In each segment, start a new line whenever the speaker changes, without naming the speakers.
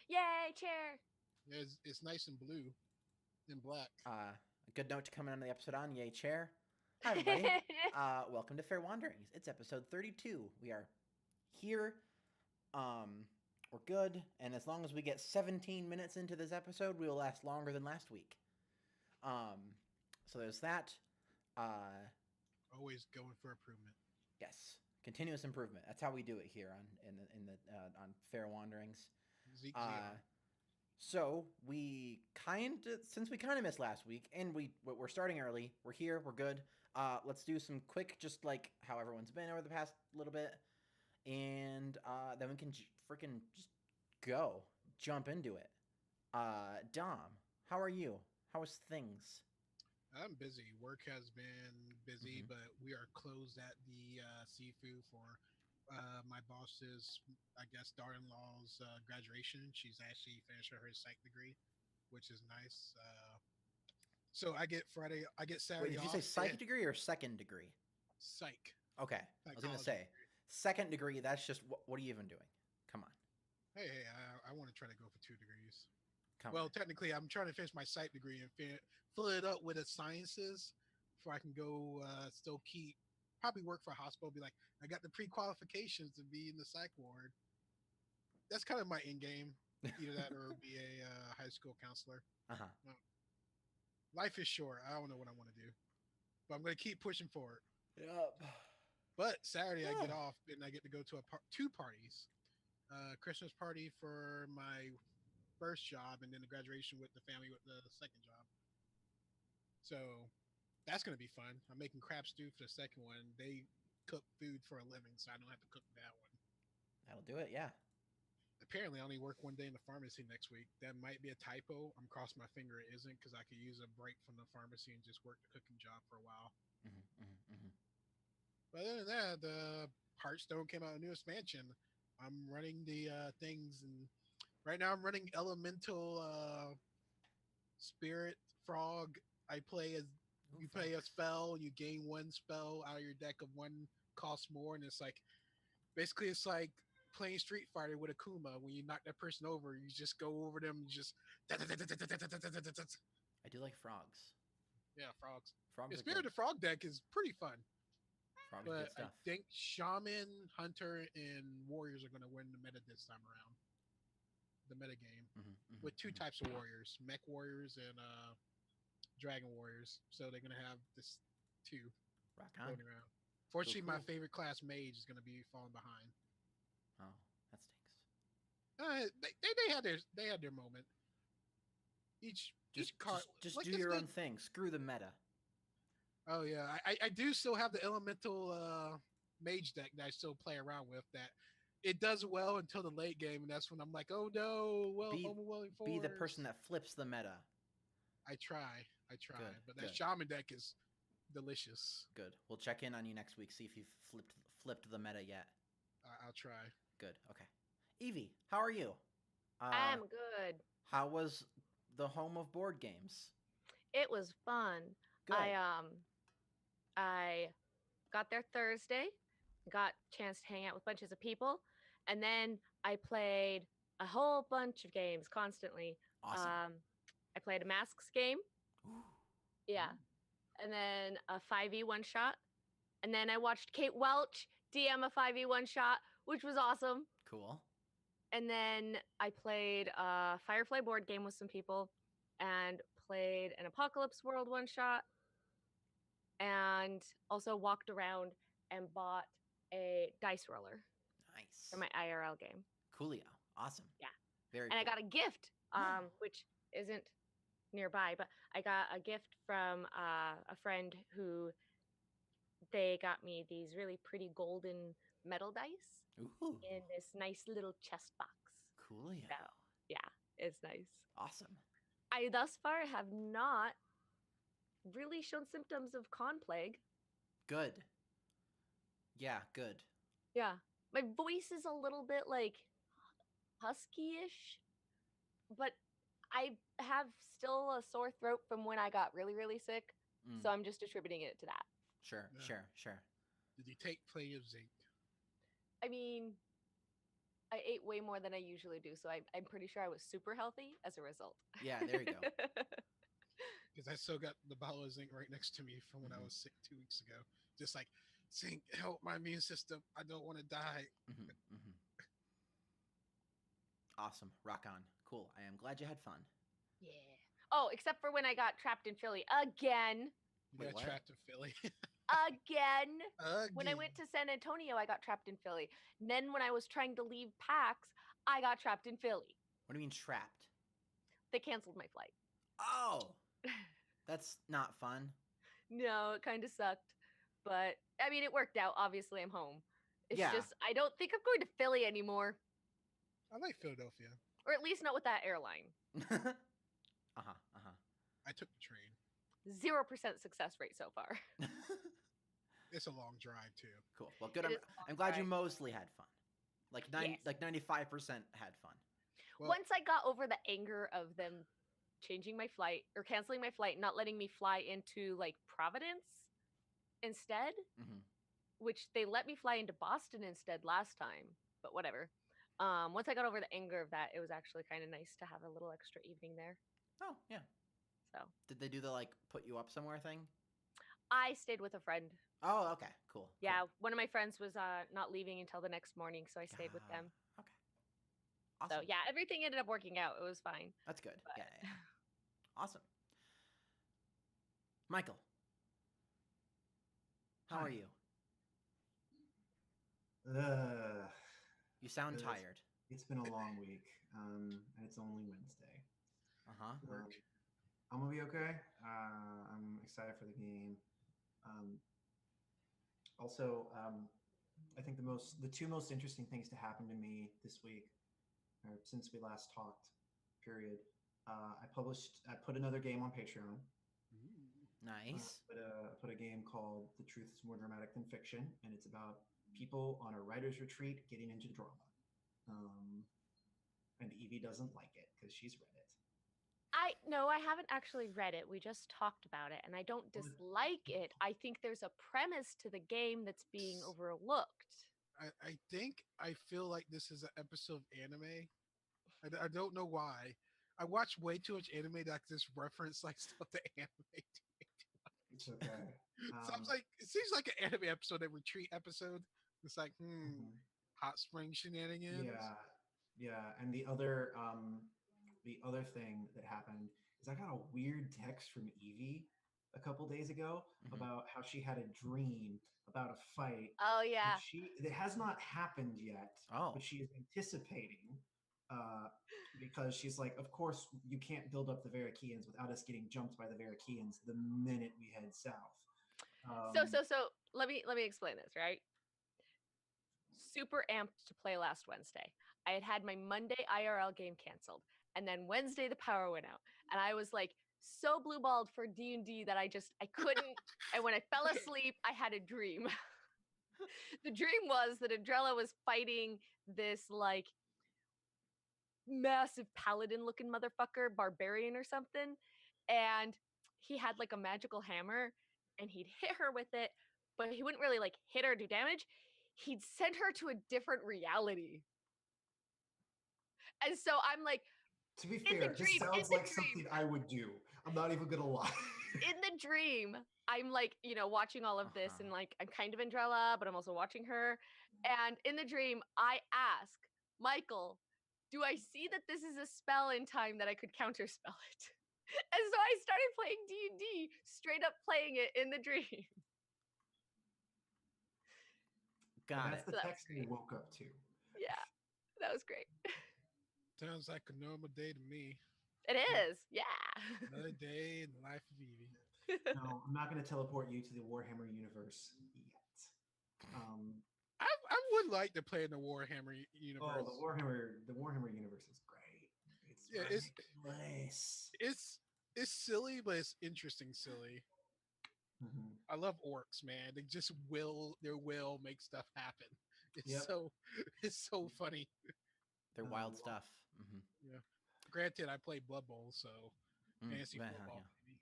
Yay, chair!
It's nice and blue and black.
A good note to come in on the episode on Yay Chair. Hi, everybody. Welcome to Fair Wanderings. It's episode 32. We are here. We're good. And as long as we get 17 minutes into this episode, we will last longer than last week. So there's that.
Always going for improvement.
Yes. Continuous improvement. That's how we do it here on Fair Wanderings.
Zeke.
So since we kind of missed last week, and we're starting early, we're here, we're good. Let's do some quick, just like how everyone's been over the past little bit, and then we can freaking just jump into it. Dom, how are you? How is things?
I'm busy. Work has been busy, but we are closed at the seafood for my boss's, I guess, daughter-in-law's graduation. She's actually finished her psych degree, which is nice. So I get Saturday
Wait, did you
off.
say psych degree or second degree?
Psych.
Okay, I was gonna
Psychology
say
degree.
second degree. That's just what are you even doing? Come on,
Hey, I want to try to go for 2 degrees.
come
Well,
on.
technically, I'm trying to finish my psych degree and fill it up with the sciences, before I can go still keep probably work for a hospital. Be like, I got the pre-qualifications to be in the psych ward. That's kind of my end game. Either that or be a high school counselor.
Uh-huh.
Life is short. I don't know what I want to do, but I'm going to keep pushing forward.
Yep.
But Saturday I get off and I get to go to two parties. Christmas party for my first job, and then the graduation with the family with the second job. So that's going to be fun. I'm making crab stew for the second one. They cook food for a living, so I don't have to cook that one.
That'll do it. Yeah.
Apparently, I only work one day in the pharmacy next week. That might be a typo. I'm crossing my finger it isn't, because I could use a break from the pharmacy and just work the cooking job for a while. But other than that, the Hearthstone came out a new expansion. I'm running the things, and right now I'm running Elemental Spirit Frog. I play as
Ooh,
you play a
frogs.
spell, you gain one spell out of your deck of one cost more, and it's like basically it's like playing Street Fighter with Akuma. When you knock that person over, you just go over them, and just
I do like frogs.
yeah, frogs. The
Frogs are
Spirit
good.
of Frog deck is pretty fun,
Frogs are good
but I
stuff.
think Shaman, Hunter, and Warriors are going to win the meta this time around. The meta game with two types of warriors: Mech Warriors and Dragon Warriors. So they're going to have this two
Rock on.
floating around. Fortunately,
Cool.
my favorite class, Mage, is going to be falling behind.
Oh, that stinks.
They had their moment. Each card
Just
like
do
it's
your
good.
own thing. Screw the meta.
Oh yeah, I do still have the elemental mage deck that I still play around with. That it does well until the late game, and that's when I'm like, oh no, well,
Be
overwhelming
be the person
force.
that flips the meta.
I try,
Good.
but that
Good.
shaman deck is delicious.
Good. We'll check in on you next week. See if you've flipped the meta yet.
I'll try.
Good. Okay. Evie, how are you?
I'm good.
How was the home of board games?
It was fun.
Good.
I got there Thursday, got a chance to hang out with bunches of people, and then I played a whole bunch of games constantly.
Awesome.
I played a Masks game.
Ooh.
Yeah. And then a 5e one shot. And then I watched Kate Welch DM a 5e one shot, which was awesome.
Cool.
And then I played a Firefly board game with some people and played an Apocalypse World one shot, and also walked around and bought a dice roller
Nice.
for my IRL game.
Coolio. Awesome.
Yeah.
Very
And
cool.
I got a gift, which isn't nearby, but I got a gift from a friend who they got me these really pretty golden metal dice
Ooh.
in this nice little chest box.
Coolio.
So, yeah, it's nice.
Awesome.
I thus far have not really shown symptoms of con plague.
Good. Yeah, good.
Yeah. My voice is a little bit like husky-ish, but I have still a sore throat from when I got really, really sick. So I'm just attributing it to that.
Sure.
Did you take play of zinc?
I mean, I ate way more than I usually do, so I'm pretty sure I was super healthy as a result.
Yeah, there you go.
Because I still got the bottle of zinc right next to me from when I was sick 2 weeks ago. Just like, zinc, help my immune system. I don't want to die.
Awesome. Rock on. Cool. I am glad you had fun.
Yeah. Oh, except for when I got trapped in Philly again.
You
Wait,
got
what?
trapped in Philly.
Again. When I
Again.
went to San Antonio, I got trapped in Philly. And then when I was trying to leave PAX, I got trapped in Philly.
What do you mean trapped?
They canceled my flight.
Oh, that's not fun.
No, it kind of sucked. But I mean, it worked out. Obviously, I'm home. It's
Yeah.
just, I don't think I'm going to Philly anymore.
I like Philadelphia.
Or at least not with that airline.
I took the train.
0% success rate so far.
It's a long drive too.
Cool. Well, good.
It is a long
I'm glad you
drive.
mostly had fun. Like
Yes.
95% had fun.
Well,
Once I got over the anger of them changing my flight or canceling my flight, not letting me fly into like Providence instead, which they let me fly into Boston instead last time, but whatever. Once I got over the anger of that, it was actually kind of nice to have a little extra evening there.
Oh, yeah.
So
Did they do the like put you up somewhere thing?
I stayed with a friend.
Oh, okay. Cool.
Yeah, one of my friends was not leaving until the next morning, so I stayed with them.
Okay. Awesome.
So yeah, everything ended up working out. It was fine.
That's good.
But...
Yeah. Awesome. Michael, how are you? You sound tired.
It's been a long week, and it's only Wednesday.
work.
I'm gonna be okay. I'm excited for the game. Also, I think the two most interesting things to happen to me this week, or since we last talked, period. I put another game on Patreon.
Nice.
Put a game called "The Truth Is More Dramatic Than Fiction," and it's about people on a writer's retreat getting into drama. And Evie doesn't like it because she's read it.
I haven't actually read it. We just talked about it, and I don't dislike it. I think there's a premise to the game that's being overlooked.
I feel like this is an episode of anime. I don't know why. I watch way too much anime that I just reference like stuff to anime.
It's okay.
Sounds like it seems like an anime episode, a retreat episode. It's like, hot spring shenanigans.
Yeah. And the other thing that happened is I got a weird text from Evie a couple days ago about how she had a dream about a fight.
Oh yeah.
It has not happened yet.
Oh.
But she is anticipating because she's like, of course you can't build up the Verakians without us getting jumped by the Verakians the minute we head south.
So let me explain this, right? Super amped to play last Wednesday. I had my Monday IRL game canceled, and then Wednesday the power went out, and I was like so blue-balled for D&D that I couldn't. And when I fell asleep, I had a dream. The dream was that Adrella was fighting this like massive paladin-looking motherfucker, barbarian or something, and he had like a magical hammer, and he'd hit her with it, but he wouldn't really like hit her or do damage. He'd send her to a different reality. And so I'm like,
to be fair, this sounds like something I would do. I'm not even gonna lie.
In the dream, I'm like, watching all of this, and like I'm kind of Andrella, but I'm also watching her. And in the dream, I ask Michael, do I see that this is a spell in time that I could counterspell it? And so I started playing D&D, straight up playing it in the dream.
That's the text you woke up to.
Yeah, that was great.
Sounds like a normal day to me.
It is, yeah.
Another day in the life of Evie.
No, I'm not going to teleport you to the Warhammer universe yet.
I would like to play in the Warhammer universe.
Oh, the Warhammer universe is great.
It's silly, but it's interesting silly. I love orcs, man. They just their will make stuff happen. It's so funny.
They're wild stuff.
Yeah. Granted, I play Blood Bowl, so fancy football.
Yeah.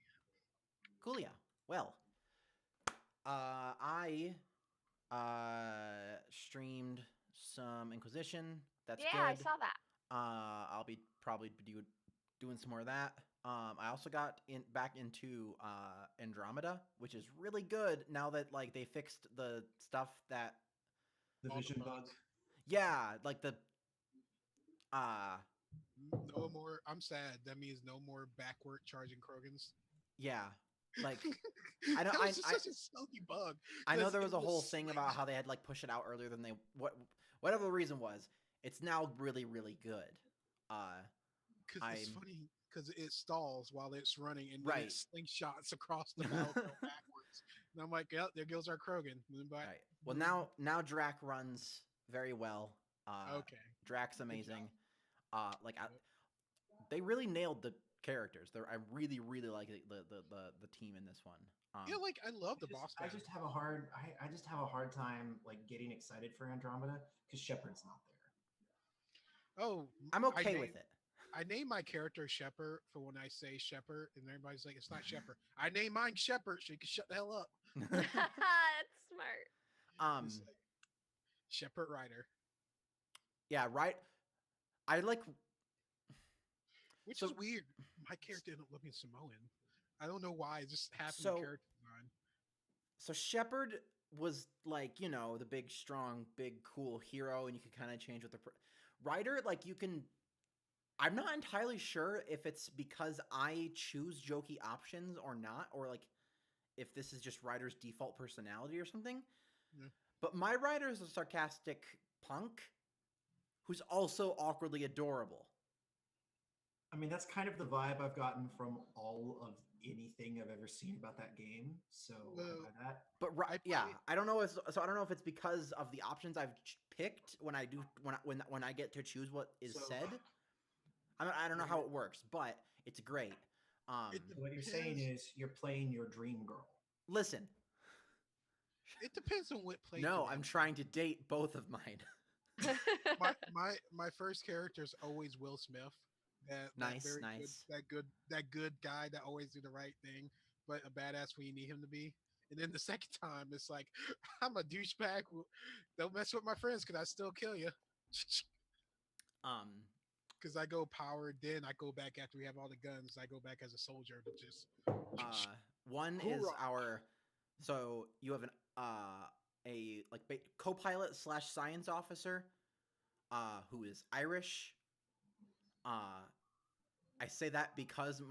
Coolio. Well, I streamed some Inquisition That's
Yeah, I
good.
saw that.
I'll be probably doing some more of that. I also got back into Andromeda, which is really good now that like they fixed the stuff that
The
All the
vision bug.
bugs.
yeah, like the uh
No more. I'm sad. That means no more backward charging Krogans.
yeah, like I know
That was just such a silky bug.
I know
'Cause
there
it
was a whole
was
thing
like
about how they had like pushed it out earlier than they whatever the reason was. It's now really really good.
because it's
I'm
funny because it stalls while it's running and then
right.
it slingshots across the battlefield backwards. And I'm like, yep, there goes our Krogan. Moving back.
Right. Well, now Drac runs very well.
Okay.
Drac's
Good
amazing. Like
Yep.
they really nailed the characters. I really really like the team in this one.
Yeah, like I love the boss
I
battle.
just have a hard I just have a hard time like getting excited for Andromeda because Shepard's not there.
Oh,
I'm okay with it.
I name my character Shepard for when I say Shepard, and everybody's like, it's not Shepard. I name mine Shepard, so you can shut the hell up.
That's smart.
It's like Shepard Rider,
Yeah, right. I like
which
So-
is weird. My character ended up looking Samoan. I don't know why. It just happened
So-
to character design.
so Shepard was like, you know, the big strong, big cool hero and you could kind of change with the Ryder like you can I'm not entirely sure if it's because I choose jokey options or not or like if this is just Ryder's default personality or something.
Yeah.
But my Ryder is a sarcastic punk who's also awkwardly adorable.
I mean, that's kind of the vibe I've gotten from all of anything I've ever seen about that game. So I
Well,
buy that.
But yeah, I don't know. So I don't know if it's because of the options I've picked when I do when I get to choose what is
So-
said. I don't know how it works, but it's great.
It
So what you're saying
depends.
is you're playing your dream girl.
Listen,
It depends on what play.
no, I'm trying to date both of mine.
My first character is always Will Smith.
Nice,
very
nice.
that good guy that always do the right thing, but a badass when you need him to be. And then the second time, it's like I'm a douchebag. Don't mess with my friends because I still kill you.
Um,
Because I go powered, then I go back after we have all the guns. I go back as a soldier to just.
one is
Hoorah.
our. So you have a like co-pilot / science officer, who is Irish. I say that because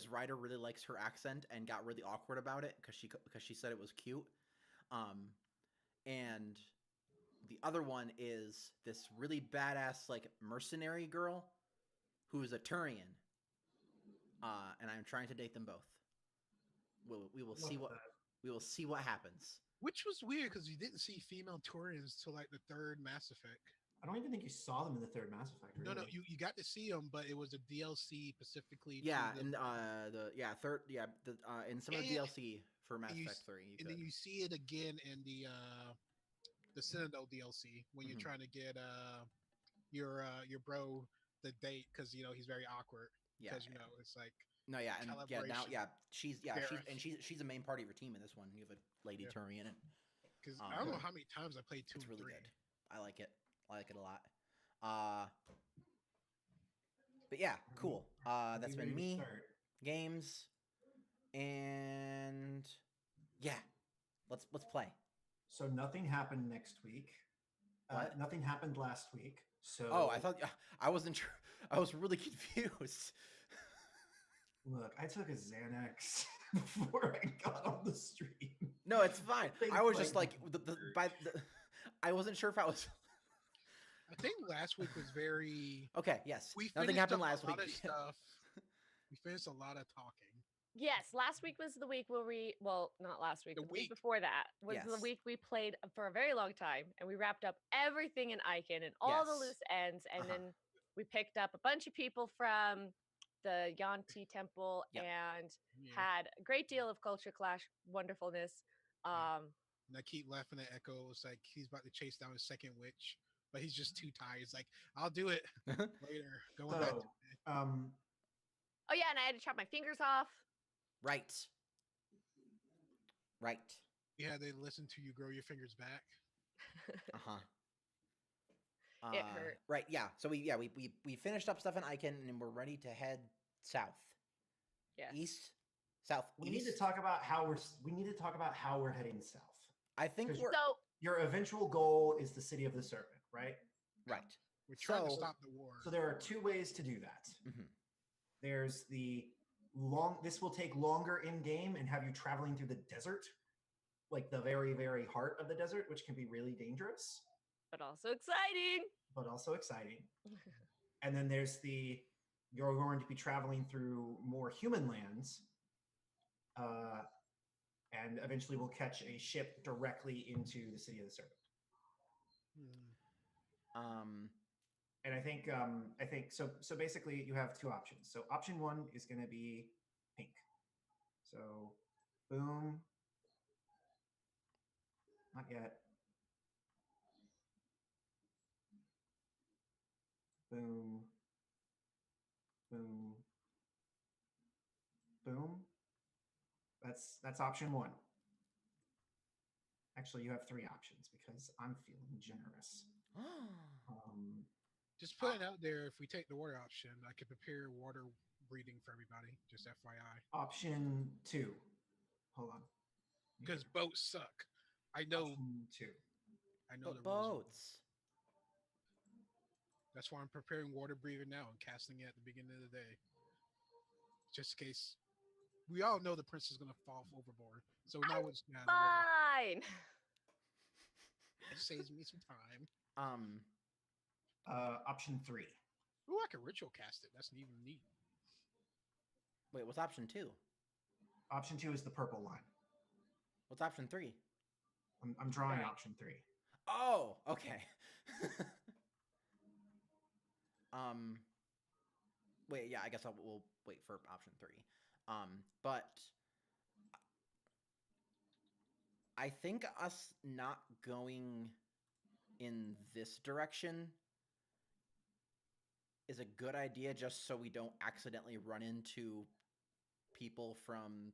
Ryder really likes her accent and got really awkward about it because she said it was cute. And the other one is this really badass like mercenary girl who is a Turian. And I'm trying to date them both. We will see what happens.
Which was weird because you didn't see female Turians till like the third Mass Effect.
I don't even think you saw them in the third Mass Effect. Really.
No, you got to see them, but it was a DLC specifically.
Yeah,
to
and in some of the
And-
DLC for Mass
you
Effect 3.
and then you see it again in the Citadel DLC when you're
Mhm.
trying to get your bro the date because he's very awkward
yeah,
because it's like
no, yeah, and
calibration.
she's
Gareth.
she's a main part of your team in this one. You have a lady
Yeah.
Turian, and
because I don't know how many times I played 2
it's
and
really
3.
good. I like it. I like it a lot. But yeah, cool.
Are
That's
you
been
ready to
me,
start?
games, and yeah, let's play.
So nothing happened next week.
What?
Nothing happened last week. So
Oh, I thought I wasn't sure. I was really confused.
Look, I took a Xanax before I got on the stream.
No, it's fine.
Things
I was just
like
like I wasn't sure if I was
I think last week was very.
okay. Yes,
We
nothing
finished
happened
up
last
a
week.
lot of stuff. We finished a lot of talking.
Yes, last week was the week where not last week,
The
but the week
week.
before that was the
Yes.
week we played for a very long time and we wrapped up everything in Icon and all the
Yes.
loose ends. And
Uh-huh.
then we picked up a bunch of people from the Yanti Temple
Yep.
and
Yeah.
had a great deal of culture clash wonderfulness.
And I keep laughing at Echo. It's like he's about to chase down his second witch, but he's just too tired. He's like, I'll do it later. Going back.
So,
Oh yeah, and I had to chop my fingers off.
Right. Right.
Yeah, they listen to you grow your fingers back.
Uh huh.
It hurt.
Right. Yeah. So we finished up stuff in Icon and we're ready to head south,
Yes.
east, south.
We need to talk about how we're heading south.
I think
'Cause
we're
So
Your eventual goal is the City of the Serpent, right?
right.
We're trying to
So-
stop the war.
So there are two ways to do that.
Mhm.
There's the this will take longer in game and have you traveling through the desert, like the very, very heart of the desert, which can be really dangerous,
but also exciting.
but also exciting. And then there's you're going to be traveling through more human lands, and eventually we'll catch a ship directly into the City of the Serpent.
Hmm.
And I think so. So basically, you have two options. So option one is going to be pink. So, boom. Not yet. Boom. Boom. Boom. That's option one. Actually, you have three options because I'm feeling generous.
Just putting it out there, if we take the water option, I could prepare water breathing for everybody. Just FYI.
Option two. Hold on.
Because boats suck. I know.
Option two.
I know
But
the rules.
boats.
That's why I'm preparing water breathing now and casting it at the beginning of the day. Just in case. We all know the prince is going to fall overboard. So now we're just going to
Fine.
It saves me some time.
Option three.
Ooh, I can ritual cast it. That's even neat.
Wait, what's option 2?
Option two is the purple line.
What's option 3?
I'm drawing
Right.
option three.
Oh, okay. Wait, yeah, I guess we'll wait for option 3. But I think us not going in this direction is a good idea, just so we don't accidentally run into people from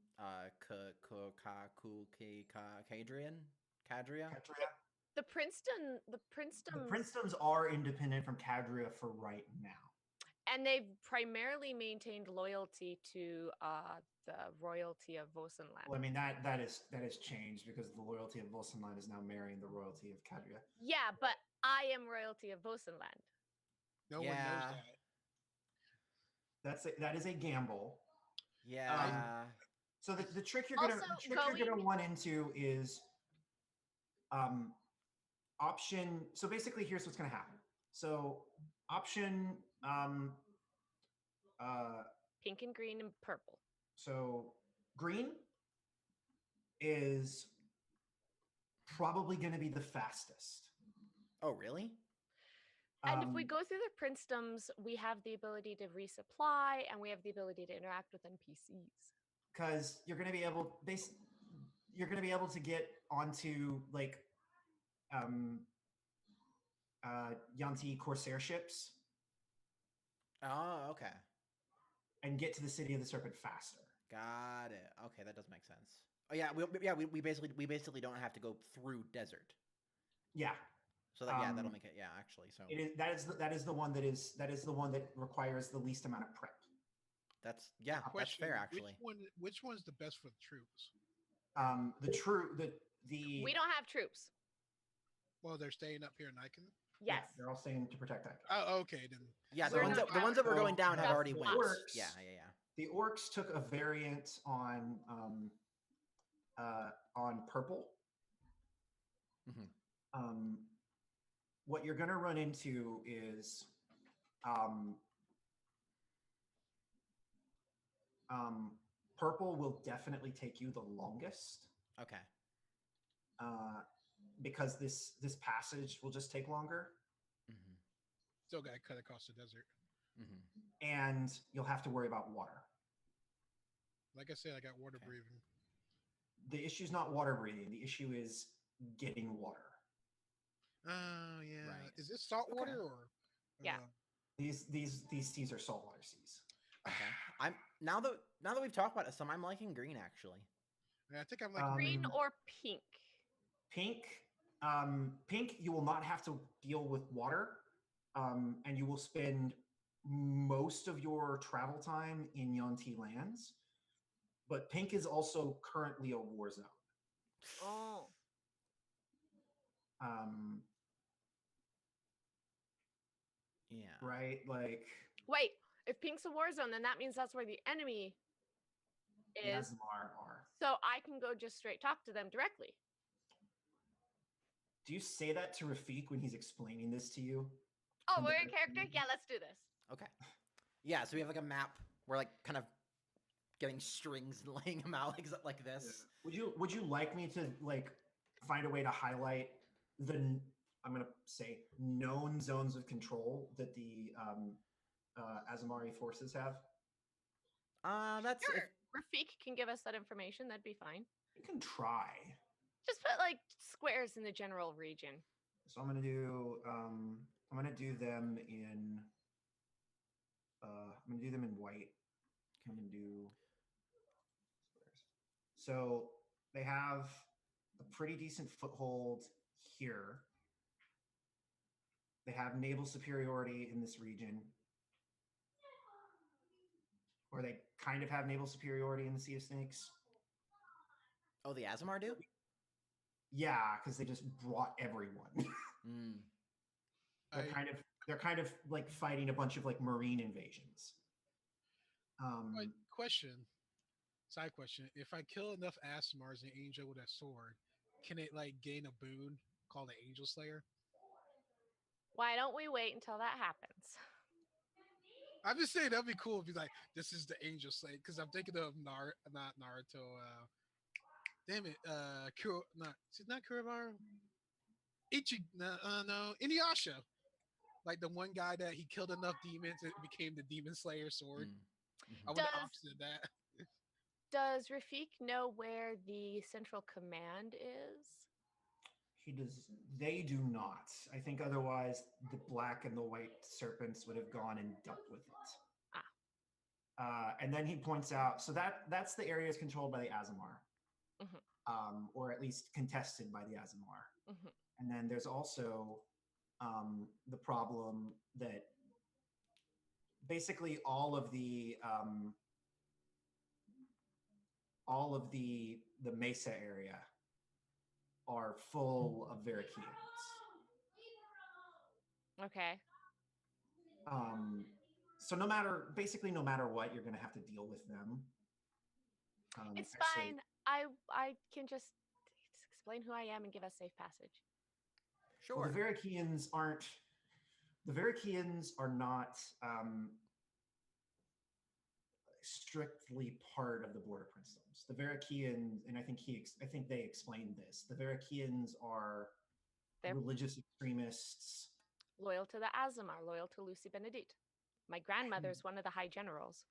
Cadria.
The Princeton.
The Princedoms are independent from Cadria for right now.
And they've primarily maintained loyalty to the royalty of Vosenland.
Well, I mean that is changed because the loyalty of Vosenland is now marrying the royalty of Cadria.
Yeah, but I am royalty of Vosenland.
No one knows that.
That is a gamble.
Yeah.
So the trick you're gonna run into is option. So basically, here's what's gonna happen. So option
Pink and green and purple.
so green is probably going to be the fastest.
Oh, really?
And if we go through the Princedoms, we have the ability to resupply and we have the ability to interact with NPCs.
Because you're going to be able to get onto like Yanti Corsair ships.
Oh, okay.
And get to the City of the Serpent faster.
Got it. Okay, that does make sense. Oh yeah, we basically don't have to go through desert.
Yeah.
So that'll make it. Yeah, actually. So
that is the one that requires the least amount of prep.
That's
Question,
fair actually.
Which one's the best for the troops?
The
We don't have troops.
Well, they're staying up here in Icon.
Yes.
Yeah, they're all staying to protect Icon.
Oh, okay then.
Yeah,
We're
the ones that were going down have
Just
already went.
orcs.
Yeah.
The orcs took a variant on purple.
Mm-hmm.
What you're going to run into is purple will definitely take you the longest.
Okay.
Because this passage will just take longer.
Mm-hmm.
Still got to cut across the desert.
Mm-hmm.
And you'll have to worry about water.
Like I said, I got water breathing.
The issue is not water breathing. The issue is getting water.
Oh yeah.
Right.
Is this salt water or?
Yeah.
These seas are saltwater seas.
Okay. I'm now that we've talked about it some, I'm liking green actually.
I think I'm like
Green or pink?
Pink, you will not have to deal with water and you will spend most of your travel time in Yonti lands. But Pink is also currently a war zone.
Oh.
Um,
Yeah.
right? Like
Wait, if Pink's a war zone, then that means that's where the enemy
the
is.
Azamar are.
So I can go just straight talk to them directly.
Do you say that to Rafik when he's explaining this to you?
Oh,
And
we're
they're-
in character? Yeah, let's do this.
Okay. Yeah, so we have like a map. We're like kind of getting strings and laying them out like this.
Would you like me to like find a way to highlight the I'm gonna say known zones of control that the Azamari forces have?
That's
Sure.
if
Rafik can give us that information. That'd be fine.
You can try.
Just put like squares in the general region.
So I'm gonna do them in I'm gonna do them in white. I'm gonna do squares. So they have a pretty decent foothold here. They have naval superiority in this region. Or they kind of have naval superiority in the Sea of Snakes.
oh, the Azamar do?
Yeah, because they just brought everyone.
Mm.
They're kind of like fighting a bunch of like marine invasions.
Question, side question: if I kill enough Asmars and Angel with a sword, can it like gain a boon called the Angel Slayer?
Why don't we wait until that happens?
I'm just saying that'd be cool if he's like, this is the Angel Slayer, because I'm thinking of not Naruto. Damn it, not Kuromaru. No, Inuyasha. Like the one guy that he killed enough demons, it became the Demon Slayer sword.
Mm.
I want the opposite of that.
Does Rafik know where the central command is?
He does. They do not. I think otherwise the black and the white serpents would have gone and dealt with it. And then he points out, so that's the areas controlled by the Azamar, or at least contested by the Azamar. And then there's also the problem that basically all of the Mesa area are full of Verakians.
Okay.
So basically no matter what, you're going to have to deal with them.
It's
actually,
fine. I can just explain who I am and give us safe passage.
Sure.
Well, the Verakians are not strictly part of the border princedoms. The Verakians, and I think they explained this. The Verakians are
They're
religious extremists.
loyal to the Azamar, loyal to Lucy Benedict. My grandmother's one of the high generals.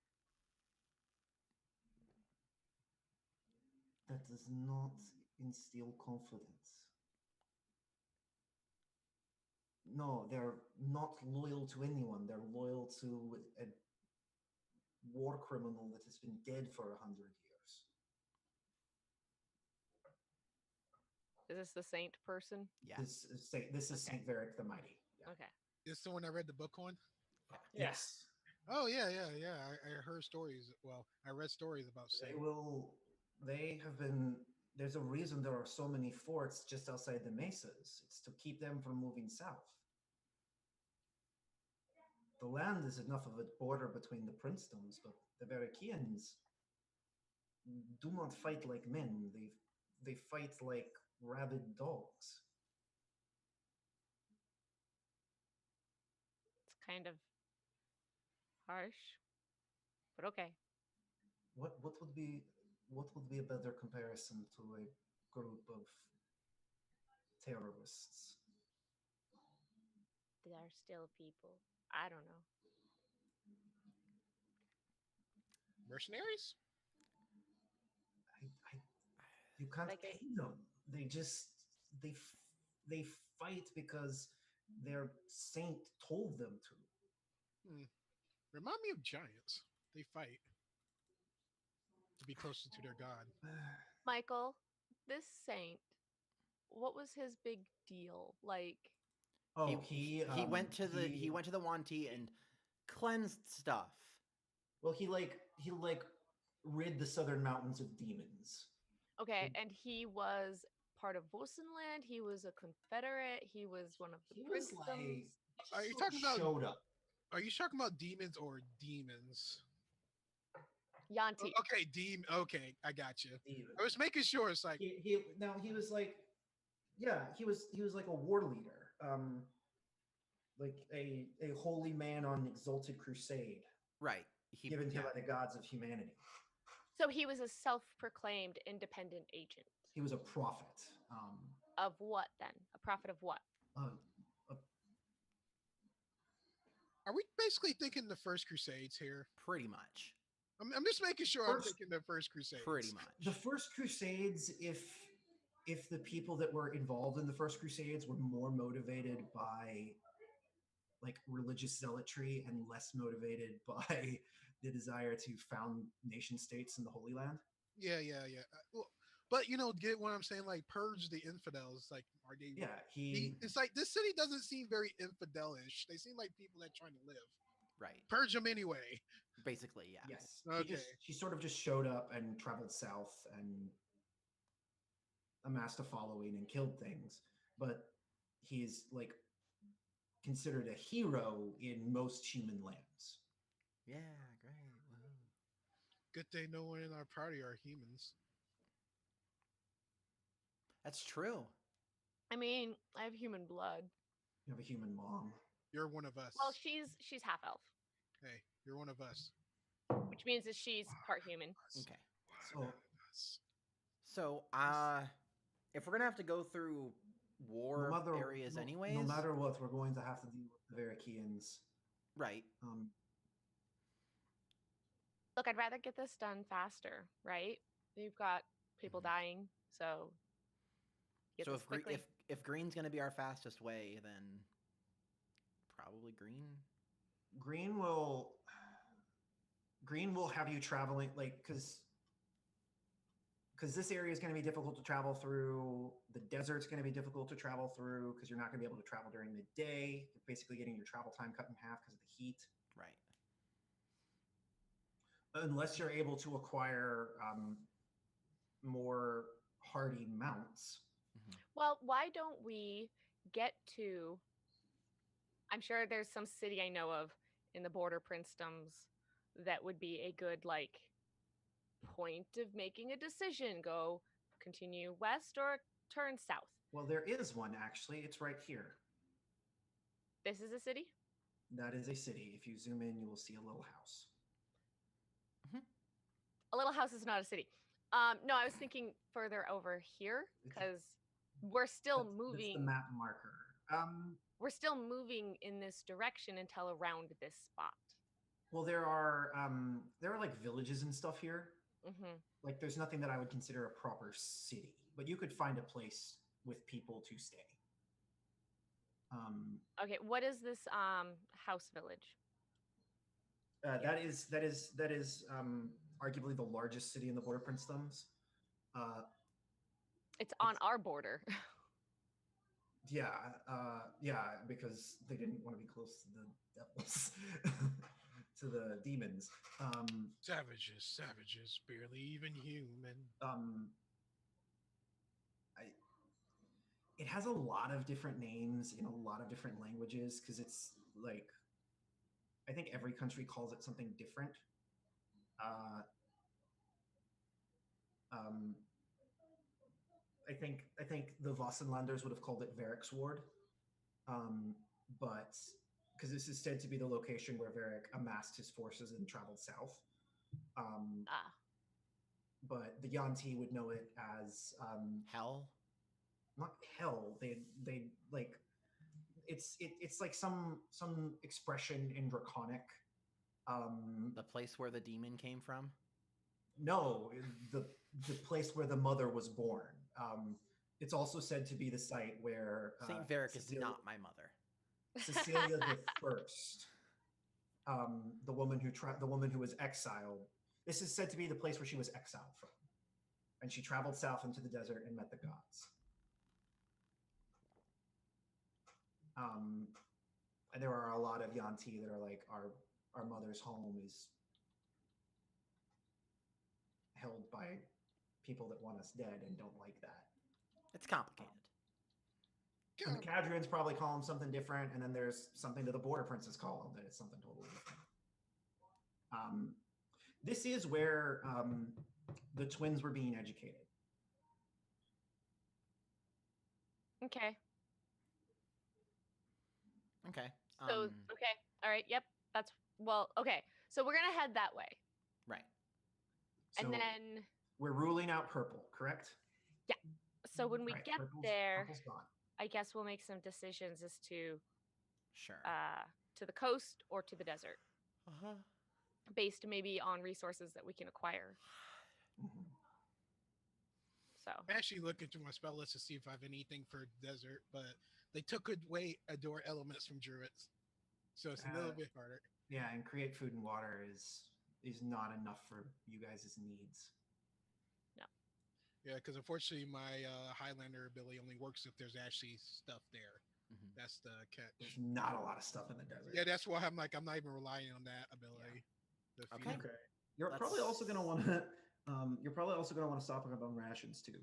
That does not instill confidence. No, they're not loyal to anyone. They're loyal to a war criminal that has been dead for 100 years.
Is this the saint person?
Yeah.
This is Saint Varick the Mighty. Yeah.
Okay.
Is the one I read the book on?
Yes.
Oh yeah. I heard stories. Well, I read stories about Saint.
They have been. There's a reason there are so many forts just outside the mesas. It's to keep them from moving south. The land is enough of a border between the princedoms, but the Verakians do not fight like men. They fight like rabid dogs.
It's kind of harsh, but okay.
What would be a better comparison to a group of terrorists?
They are still people. I don't know.
Mercenaries?
You can't
Like
pay them. They just they fight because their saint told them to.
Remind me of giants. They fight to be closer to their god.
Michael, this saint, what was his big deal? Like,
Oh,
he went to the Wanti and cleansed stuff.
Well, he rid the southern mountains of demons.
Okay, and he was part of Vosenland. He was a Confederate. He was one of the
He was like,
princedoms.
Are you
sort of
talking about?
showed up?
Are you talking about demons or demons?
Yanti.
Okay, Okay, I got you.
Demons.
I was making sure. It's like
He was like, yeah, he was like a war leader, like a holy man on an exalted crusade
Right.
given to by the gods of humanity.
So he was a self-proclaimed independent agent.
He was a prophet.
Of what then? A prophet of what?
are we basically thinking the First Crusades here?
Pretty much.
I'm just making sure I'm thinking the First Crusades.
Pretty much.
The First Crusades, if the people that were involved in the First Crusades were more motivated by like religious zealotry and less motivated by the desire to found nation states in the Holy Land.
Yeah. Well, but get what I'm saying? Like purge the infidels. Like, are they?
Yeah,
It's like this city doesn't seem very infidelish. They seem like people that trying to live.
Right.
Purge them anyway.
Basically, yeah.
Yes.
Okay.
She sort of just showed up and traveled south and amassed a following and killed things. But he's like considered a hero in most human lands.
Yeah, great. Woo.
Good thing no one in our party are humans.
That's true.
I mean, I have human blood.
You have a human mom.
You're one of us.
Well, she's half elf,
Hey, you're one of us.
which means that she's part human.
Okay.
So
So, if we're gonna have to go through war areas anyways,
no matter what, we're going to have to deal with the Verakians.
right?
Look, I'd rather get this done faster, right? You've got people dying, so get
So
this quickly.
if green's gonna be our fastest way, then probably green.
Green will have you traveling like because this area is going to be difficult to travel through. The desert's going to be difficult to travel through because you're not going to be able to travel during the day. You're basically getting your travel time cut in half because of the heat.
Right.
Unless you're able to acquire more hardy mounts.
Well, why don't we get to? I'm sure there's some city I know of in the border princedoms that would be a good point of making a decision. Go continue west or turn south.
Well, there is one actually. It's right here.
This is a city?
That is a city. If you zoom in, you will see a little house.
A little house is not a city. No, I was thinking further over here because we're still moving.
That's the map marker.
We're still moving in this direction until around this spot.
Well, there are like villages and stuff here.
Mm-hmm.
Like, there's nothing that I would consider a proper city, but you could find a place with people to stay.
Okay, what is this house village?
That is arguably the largest city in the border princedoms.
It's on our border.
Yeah, because they didn't want to be close to the devils, to the demons.
Savages, barely even human.
It has a lot of different names in a lot of different languages because it's like, I think every country calls it something different. I think the Vossenlanders would have called it Varric's Ward, but because this is said to be the location where Varric amassed his forces and traveled south. But the Yanti would know it as
Hell.
Not hell. They like it's like some expression in Draconic.
The place where the demon came from.
No, the place where the mother was born. It's also said to be the site where
Saint Varric is not my mother.
Cecilia the First, the woman who was exiled. This is said to be the place where she was exiled from, and she traveled south into the desert and met the gods. there are a lot of Yanti that are like our mother's home is held by people that want us dead and don't like that.
It's complicated.
And the Cadrians probably call them something different, and then there's something that the Border Princes call them that it's something totally different. This is where the twins were being educated.
Okay.
Okay.
So okay. All right. Yep. That's okay. So we're gonna head that way,
Right.
So
and then
we're ruling out purple, correct?
so when we
Right,
get there,
purple's gone.
I guess we'll make some decisions as to
Sure.
to the coast or to the desert,
Uh-huh.
based maybe on resources that we can acquire.
Mhm.
So
I'm actually looking through my spell list to see if I have anything for desert, but they took away adore elements from druids, so it's a little bit harder.
Yeah, and create food and water is not enough for you guys' needs.
Yeah, because unfortunately my Highlander ability only works if there's actually stuff there.
Mhm.
That's the catch.
There's not a lot of stuff in the desert.
Yeah, that's why I'm like I'm not even relying on that ability. to feed
Okay.
them.
Okay. You're
Let's-
probably also gonna want to. You're probably also gonna want to stock up on rations too.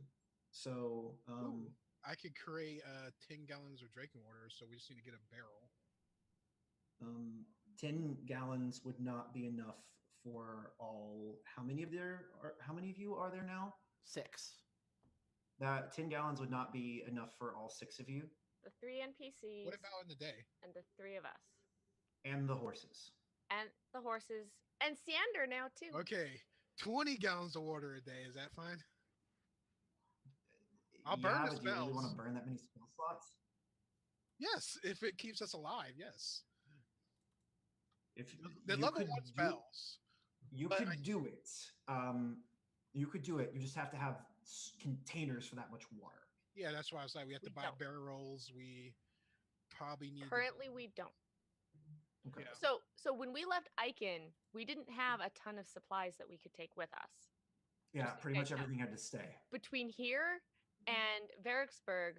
So
Ooh, I could create 10 gallons of drinking water, so we just need to get a barrel.
10 gallons would not be enough for all. How many of you are there now?
6.
That 10 gallons would not be enough for all 6 of you
the 3 NPCs
What about in the day?
and the 3 of us
and the horses.
and the horses and Sander now too.
Okay, 20 gallons of water a day. Is that fine? I'll burn the
but do you really want to
spells.
burn that many spell slots?
Yes, if it keeps us alive, yes.
If
They're
you
level
could
1
do-
spells.
You
But
could do it. You could do it. You just have to have containers for that much water.
Yeah, that's why I was like, we have to
We
buy
don't.
barrels. We probably need.
Currently, we don't.
Okay.
Yeah.
So when we left Aiken, we didn't have a ton of supplies that we could take with us.
Yeah,
Just so
pretty
you
much
guys know.
everything had to stay.
Between here and Varicksburg,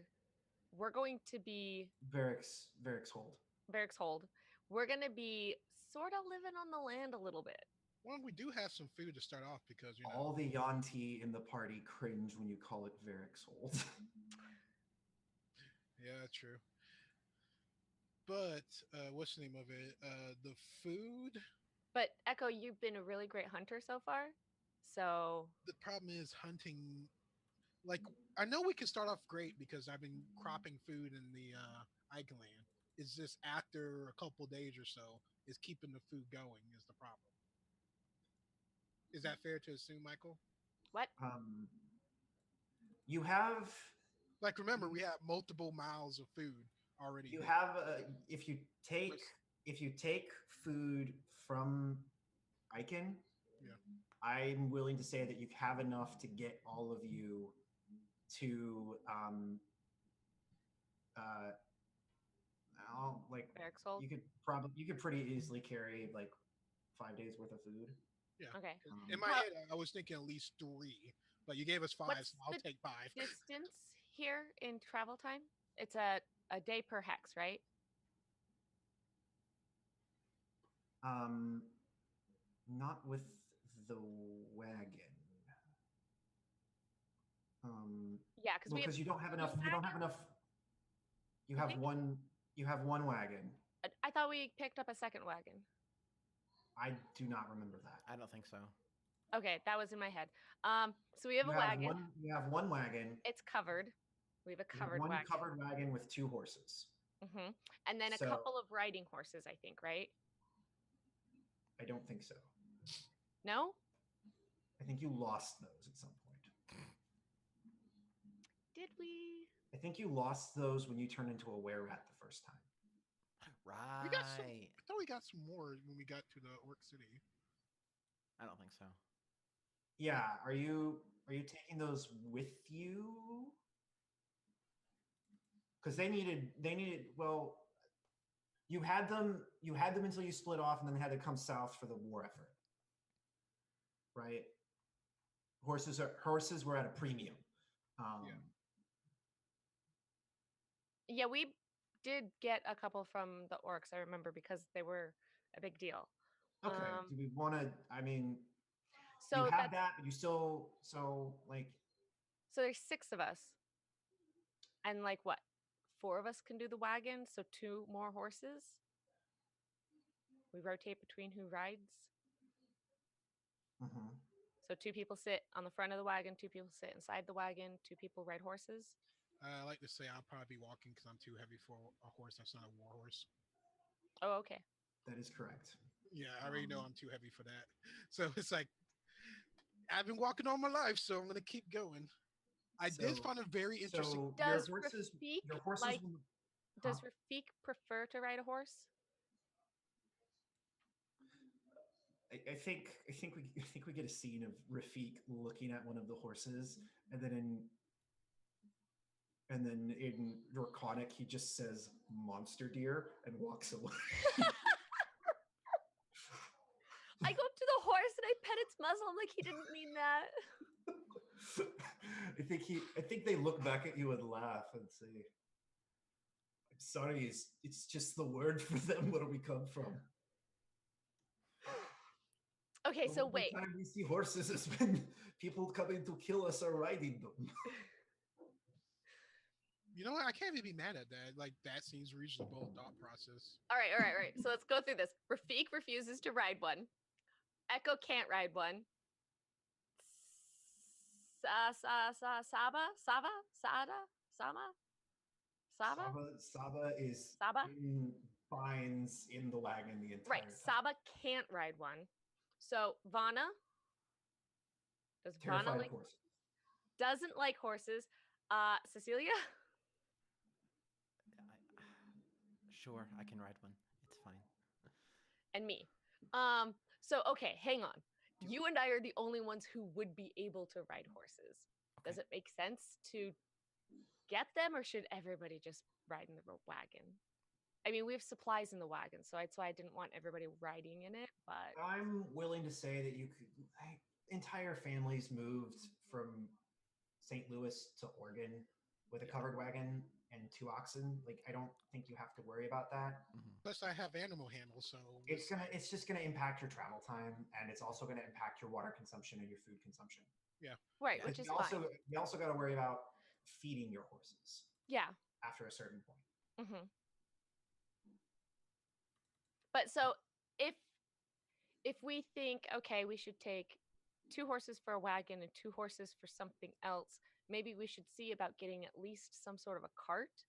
we're going to be
Varrics hold.
Varickshold. We're going to be sort of living on the land a little bit.
Well, we do have some food to start off because
All the Yanti in the party cringe when you call it Varrics hold.
Yeah, true. But what's the name of it? The food.
But Echo, you've been a really great hunter so far. So
The problem is hunting. Like I know we can start off great because I've been cropping food in the Ike land. It's just after a couple days or so, is keeping the food going is the problem. Is that fair to assume, Michael?
what?
You have
Like remember, we have multiple miles of food already.
you
here.
have if you take food from Icon,
Yeah.
I'm willing to say that you have enough to get all of you to like
Varickshold?
you could pretty easily carry like 5 days worth of food.
Yeah.
Okay.
In my
How-
head, I was thinking at least 3, but you gave us 5,
What's
so I'll
the
take 5.
Distance here in travel time? It's a day per hex, right?
Not with the wagon.
Yeah, because we have
Because you don't have enough.
two
You don't have enough. You
I
have
think-
one. You have one wagon.
I thought we picked up a second wagon.
I do not remember that.
I don't think so.
Okay, that was in my head. So we have
You
a wagon.
You have one wagon.
It's covered. We have a
You have
covered
one
wagon.
covered wagon with 2 horses.
Hmm. And then a
So-
couple of riding horses, I think, right?
I don't think so.
No?
I think you lost those at some point.
Did we?
I think you lost those when you turned into a were rat the first time.
Right.
We got some. I thought we got some more when we got to the Orc City.
I don't think so.
Yeah. Are you taking those with you? Because they needed. Well, you had them until you split off, and then they had to come south for the war effort. Right. Horses were at a premium.
Yeah.
Yeah, we did get a couple from the orcs, I remember, because they were a big deal.
Okay. Do we want to? I mean, you
So
have
that's
that, but you still like.
so there's 6 of us. And like what? 4 of us can do the wagon, so 2 more horses. We rotate between who rides.
Mhm.
So 2 people sit on the front of the wagon, 2 people sit inside the wagon, 2 people ride horses.
I like to say I'll probably be walking because I'm too heavy for a horse that's not a war horse.
Oh, okay.
That is correct.
Yeah, I already know I'm too heavy for that. So it's like I've been walking all my life, so I'm gonna keep going. I did find a very interesting.
So
Does
your horses will.
does Rafik prefer to ride a horse?
I think we get a scene of Rafik looking at one of the horses, and then in Draconic he just says "monster deer" and walks away.
I go up to the horse and I pet its muzzle. I'm like, he didn't mean that.
I think they look back at you and laugh and say, "I'm sorry, it's just the word for them where we come from."
Okay,
The
so
only
wait.
time we see horses is when people coming to kill us are riding them.
You know what? I can't even be mad at that. Like that seems reasonable thought process.
All right. So let's go through this. Rafik refuses to ride one. Echo can't ride one. Saba
Saba is
Saba?
in binds in the wagon the entire
Right.
time.
Saba can't ride one. So Vana does
Terrified
Vana
of
like
horses.
doesn't like horses. Cecilia?
Sure, I can ride one. It's fine.
And me. So okay, hang on. You and I are the only ones who would be able to ride horses.
Okay.
Does it make sense to get them, or should everybody just ride in the wagon? I mean, we have supplies in the wagon, so that's why I didn't want everybody riding in it. But
I'm willing to say that you could. Entire families moved from St. Louis to Oregon with a covered wagon and 2 oxen. Like, I don't think you have to worry about that.
Mhm.
Plus, I have animal handles, so
It's just gonna impact your travel time, and it's also gonna impact your water consumption and your food consumption.
right,
Yeah.
which is
you
fine.
also got to worry about feeding your horses
Yeah.
after a certain point.
hmm But so if we think, okay, we should take 2 horses for a wagon and 2 horses for something else, maybe we should see about getting at least some sort of a cart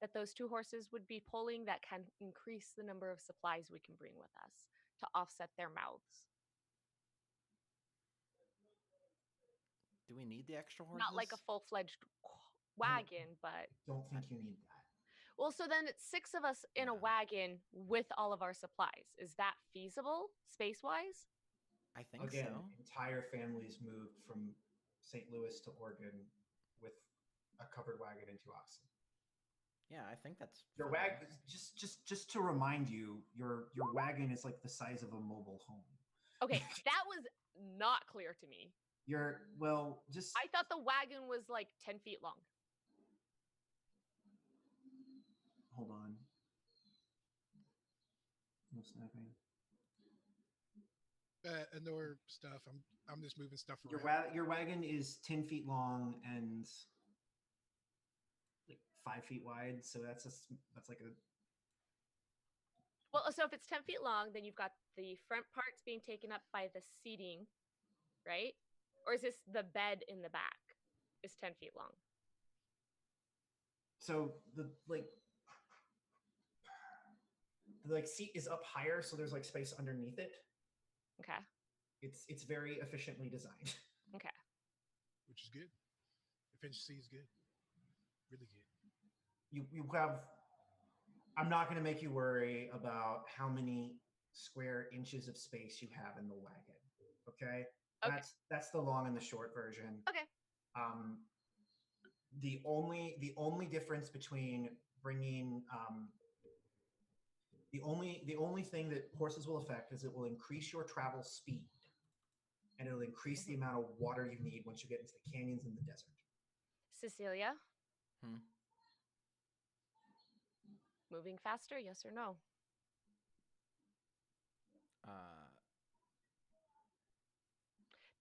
that those 2 horses would be pulling that can increase the number of supplies we can bring with us to offset their mouths.
Do we need the extra horses?
Not like a full-fledged wagon, but
Don't think you need that.
well, so then it's 6 of us in a
Yeah.
wagon with all of our supplies. Is that feasible space-wise?
I think
Again,
so.
entire families moved from St. Louis to Oregon with a covered wagon and 2 oxen.
Yeah, I think that's
Your
fine.
wagon, just to remind you, your wagon is like the size of a mobile home.
Okay, that was not clear to me.
Just
I thought the wagon was like 10 feet long.
hold on. No snapping.
Ignore stuff. I'm just moving stuff around.
Your wagon is 10 feet long and like 5 feet wide, so that's like a.
Well, so if it's 10 feet long, then you've got the front parts being taken up by the seating, right? Or is this the bed in the back is 10 feet long?
So the seat is up higher, so there's like space underneath it.
Okay.
It's very efficiently designed.
Okay.
Which is good. Efficiency is good. Really good.
You have. I'm not going to make you worry about how many square inches of space you have in the wagon. Okay.
Okay.
That's the long and the short version.
Okay.
The only difference between bringing the only thing that horses will affect is it will increase your travel speed, and it'll increase the amount of water you need once you get into the canyons and the desert.
Cecilia? Moving faster, yes or no?
Uh,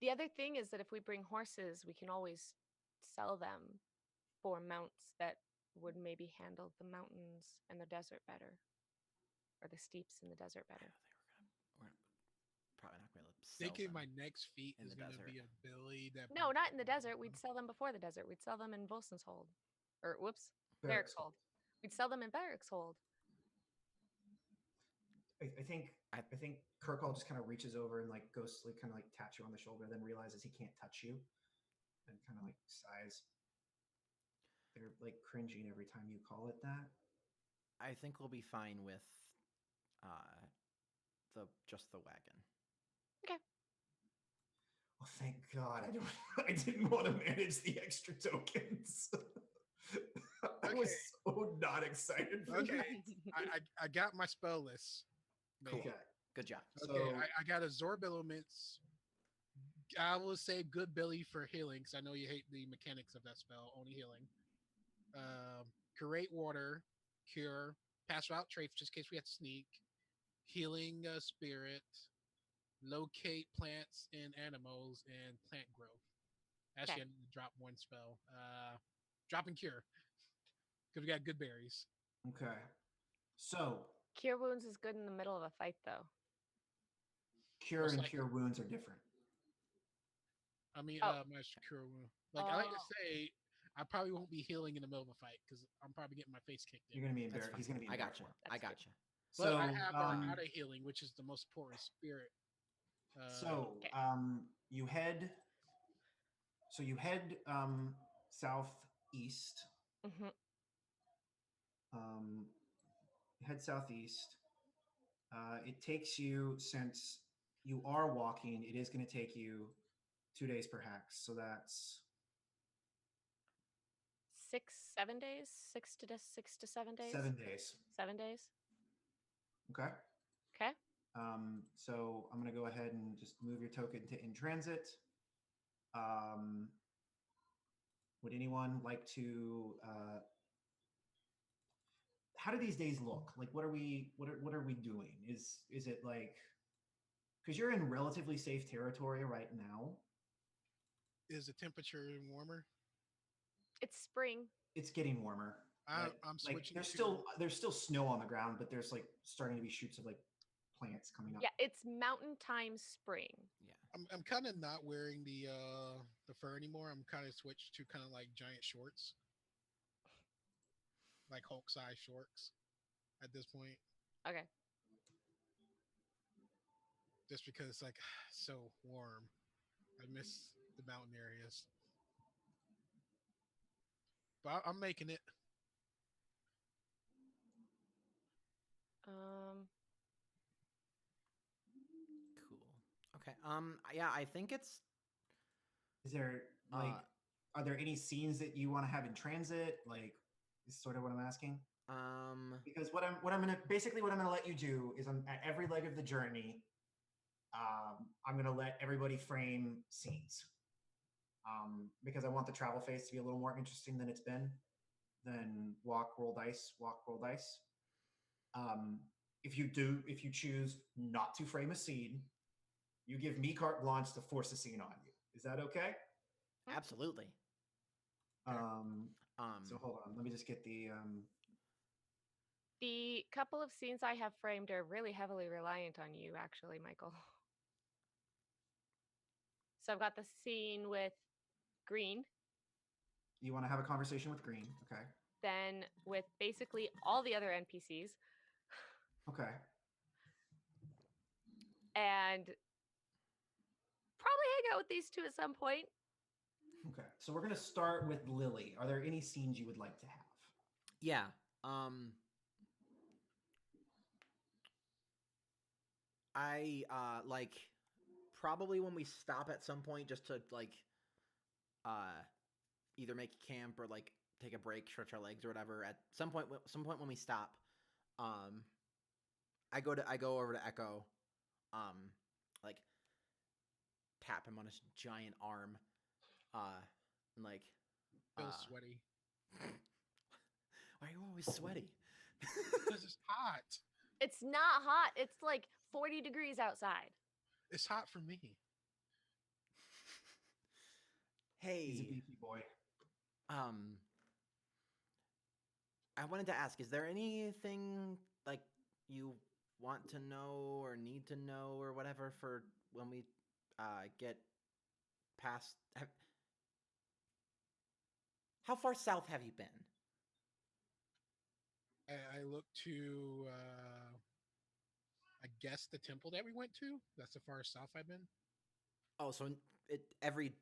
The other thing is that if we bring horses, we can always sell them for mounts that would maybe handle the mountains and the desert better, or the steeps in the desert
I
better.
don't think we're probably not going to sell
Thinking
them
my next feat
in
is
the
going to
desert.
be a Billy that.
No, not in the desert. We'd sell them before the desert. We'd sell them in Volson's Hold. Or, whoops, Barracks Hold. We'd sell them in Barracks Hold.
I think
I-
I think Kirkall just kind of reaches over and like ghostly kind of like taps you on the shoulder, then realizes he can't touch you, and kind of like sighs. They're like cringing every time you call it that.
I think we'll be fine with uh, just the wagon.
Well, thank God I don't. I didn't want to manage the extra tokens. I was so not excited for
Okay.
that.
I got my spell list.
Cool.
Okay.
Good job.
Okay,
So
I got absorb elements. I will say good Billy for healing, because I know you hate the mechanics of that spell, only healing. Curate water, cure, pass without trace, just in case we have to sneak. Healing spirit, locate plants and animals, and plant growth. Actually, I need to drop one spell. Drop and cure, because we got good berries.
okay. So
Cure Wounds is good in the middle of a fight, though.
cure
Most
and
likely.
cure wounds are different.
I mean,
Oh.
my cure wound. Like I like to
Oh.
say, I probably won't be healing in the middle of a fight because I'm probably getting my face kicked in.
You're gonna be
That's
embarrassed.
fine.
He's gonna be
I
embarrassed.
got you.
That's
I
good.
got you.
But
So
I have out of healing, which is the most important spirit.
Okay.
You head. So you head southeast.
Mm-hmm.
Um, head southeast. It takes you, since you are walking, it is going to take you 2 days per hex. So that's
7 days? 6 to 7 days?
7 days.
7 days.
Okay.
Okay.
So I'm going to go ahead and just move your token to in transit. Would anyone like to? How do these days look? Like, what are we? What are we doing? Is it like? Because you're in relatively safe territory right now.
Is the temperature warmer?
It's spring.
It's getting warmer.
I'm switching
there's still snow on the ground, but there's like starting to be shoots of like plants coming up.
Yeah, it's mountain time spring.
Yeah.
I'm kind of not wearing the fur anymore. I'm kind of switched to kind of like giant shorts, like Hulk size shorts, at this point.
Okay.
Just because it's like so warm. I miss the mountain areas. But I'm making it.
Cool. Okay. Yeah, I think it's.
Is there like, are there any scenes that you want to have in transit? Like, is sort of what I'm asking. Because what I'm gonna let you do is, at every leg of the journey, I'm gonna let everybody frame scenes. Because I want the travel phase to be a little more interesting than it's been. Than walk, roll dice, walk, roll dice. If you choose not to frame a scene, you give me carte blanche to force a scene on you. Is that okay?
Absolutely.
So hold on, let me just get the.
The couple of scenes I have framed are really heavily reliant on you, actually, Michael. So I've got the scene with Green.
You want to have a conversation with Green, okay?
Then with basically all the other NPCs.
Okay.
And probably hang out with these two at some point.
Okay. So we're gonna start with Lily. Are there any scenes you would like to have?
Yeah. I like probably when we stop at some point just to like either make camp or like take a break, stretch our legs or whatever. At some point when we stop, I go over to Echo, like tap him on his giant arm, and like
Feels sweaty.
why are you always sweaty?
Because it's hot.
It's not hot. It's like 40 degrees outside.
It's hot for me.
He's a
Hey,
beefy boy.
um, I wanted to ask, is there anything like you want to know or need to know or whatever for when we get past? How far south have you been?
I look to, I guess, the temple that we went to. That's the farthest south I've been.
Oh, so every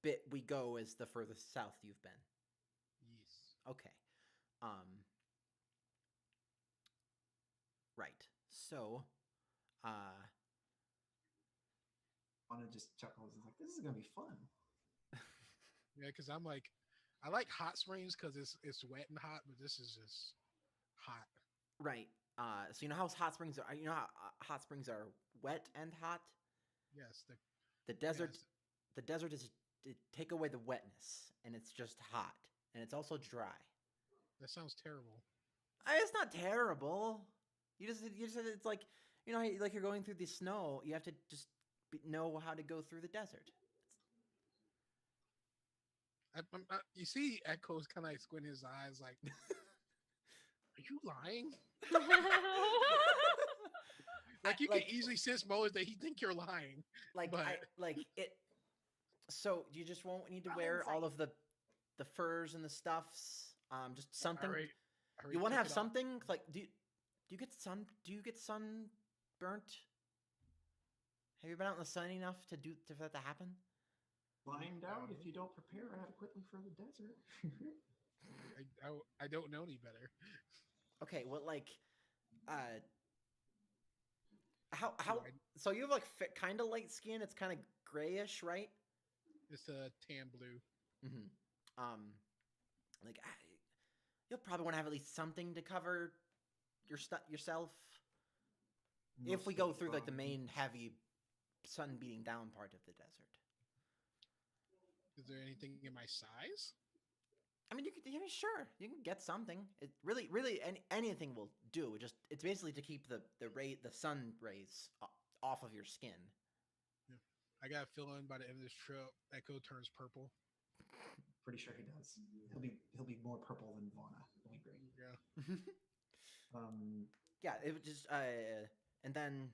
bit we go is the furthest south you've been.
Yes.
Okay. Right. So, uh,
Anna just chuckles. He's like, "This is gonna be fun."
Yeah, because I'm like, I like hot springs because it's wet and hot, but this is just hot.
right. So you know how hot springs are. You know how hot springs are wet and hot.
Yes,
The desert,
yes,
the desert is take away the wetness, and it's just hot, and it's also dry.
that sounds terrible.
It's not terrible. You just it's like like you're going through the snow. You have to just know how to go through the desert.
You see, Echo's kind of like squinting his eyes, like, "Are you lying?" Like you can easily sense motives that he think you're lying, but
like it. So you just won't need to
Roll
wear all
insight.
of the furs and the stuffs. Just
I
something.
already, I
You
already
want to
took
have
it off.
something like do you get sun burnt? Have you been out in the sun enough for that to happen?
Find out if you don't prepare adequately for the desert.
I don't know any better.
Okay, well, like, uh, how?
Do I?
So you have like kind of light skin. It's kind of grayish, right?
It's a tan blue.
Mm-hmm. Like you'll probably want to have at least something to cover yourself if we
Most of
go
the
through like the
burn.
main heavy sun beating down part of the desert.
Is there anything in my size?
I mean, you could, yeah, sure, you can get something. It really, anything will do. It's basically to keep the sun rays off of your skin.
Yeah. I got a feeling by the end of this trip, Echo turns purple.
Pretty sure he does. He'll be more purple than Vana. It'll be great.
Yeah.
Um,
Yeah, it would just and then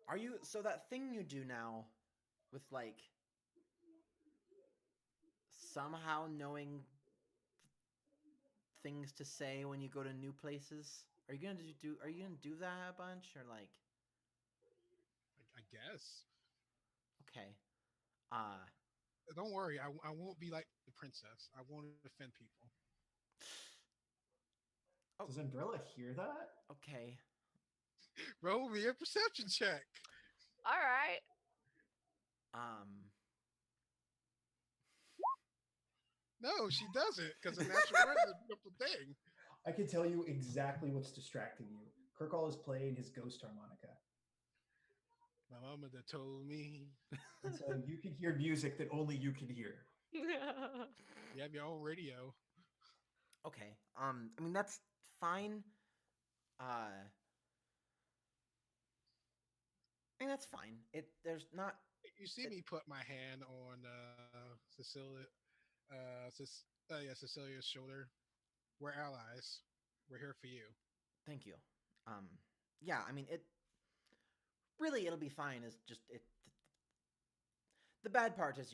are you so that thing you do now with like somehow knowing things to say when you go to new places? Are you gonna do that a bunch or like
I guess.
okay. Uh
Don't worry, I won't be like the princess. I won't offend people.
Oh.
does Umbrella hear that?
Okay.
Roll me a perception check.
All right.
Um
No, she doesn't, because the natural word is a beautiful thing.
I can tell you exactly what's distracting you. Kirkall is playing his ghost harmonica.
My mama that told me
And so you can hear music that only you can hear.
you have your own radio.
Okay. I mean that's fine. I mean that's fine. There's not
You see me put my hand on Cecilia, yeah, Cecilia's shoulder. We're allies. We're here for you.
thank you. Um yeah, I mean it'll be fine. Is just it the bad part is,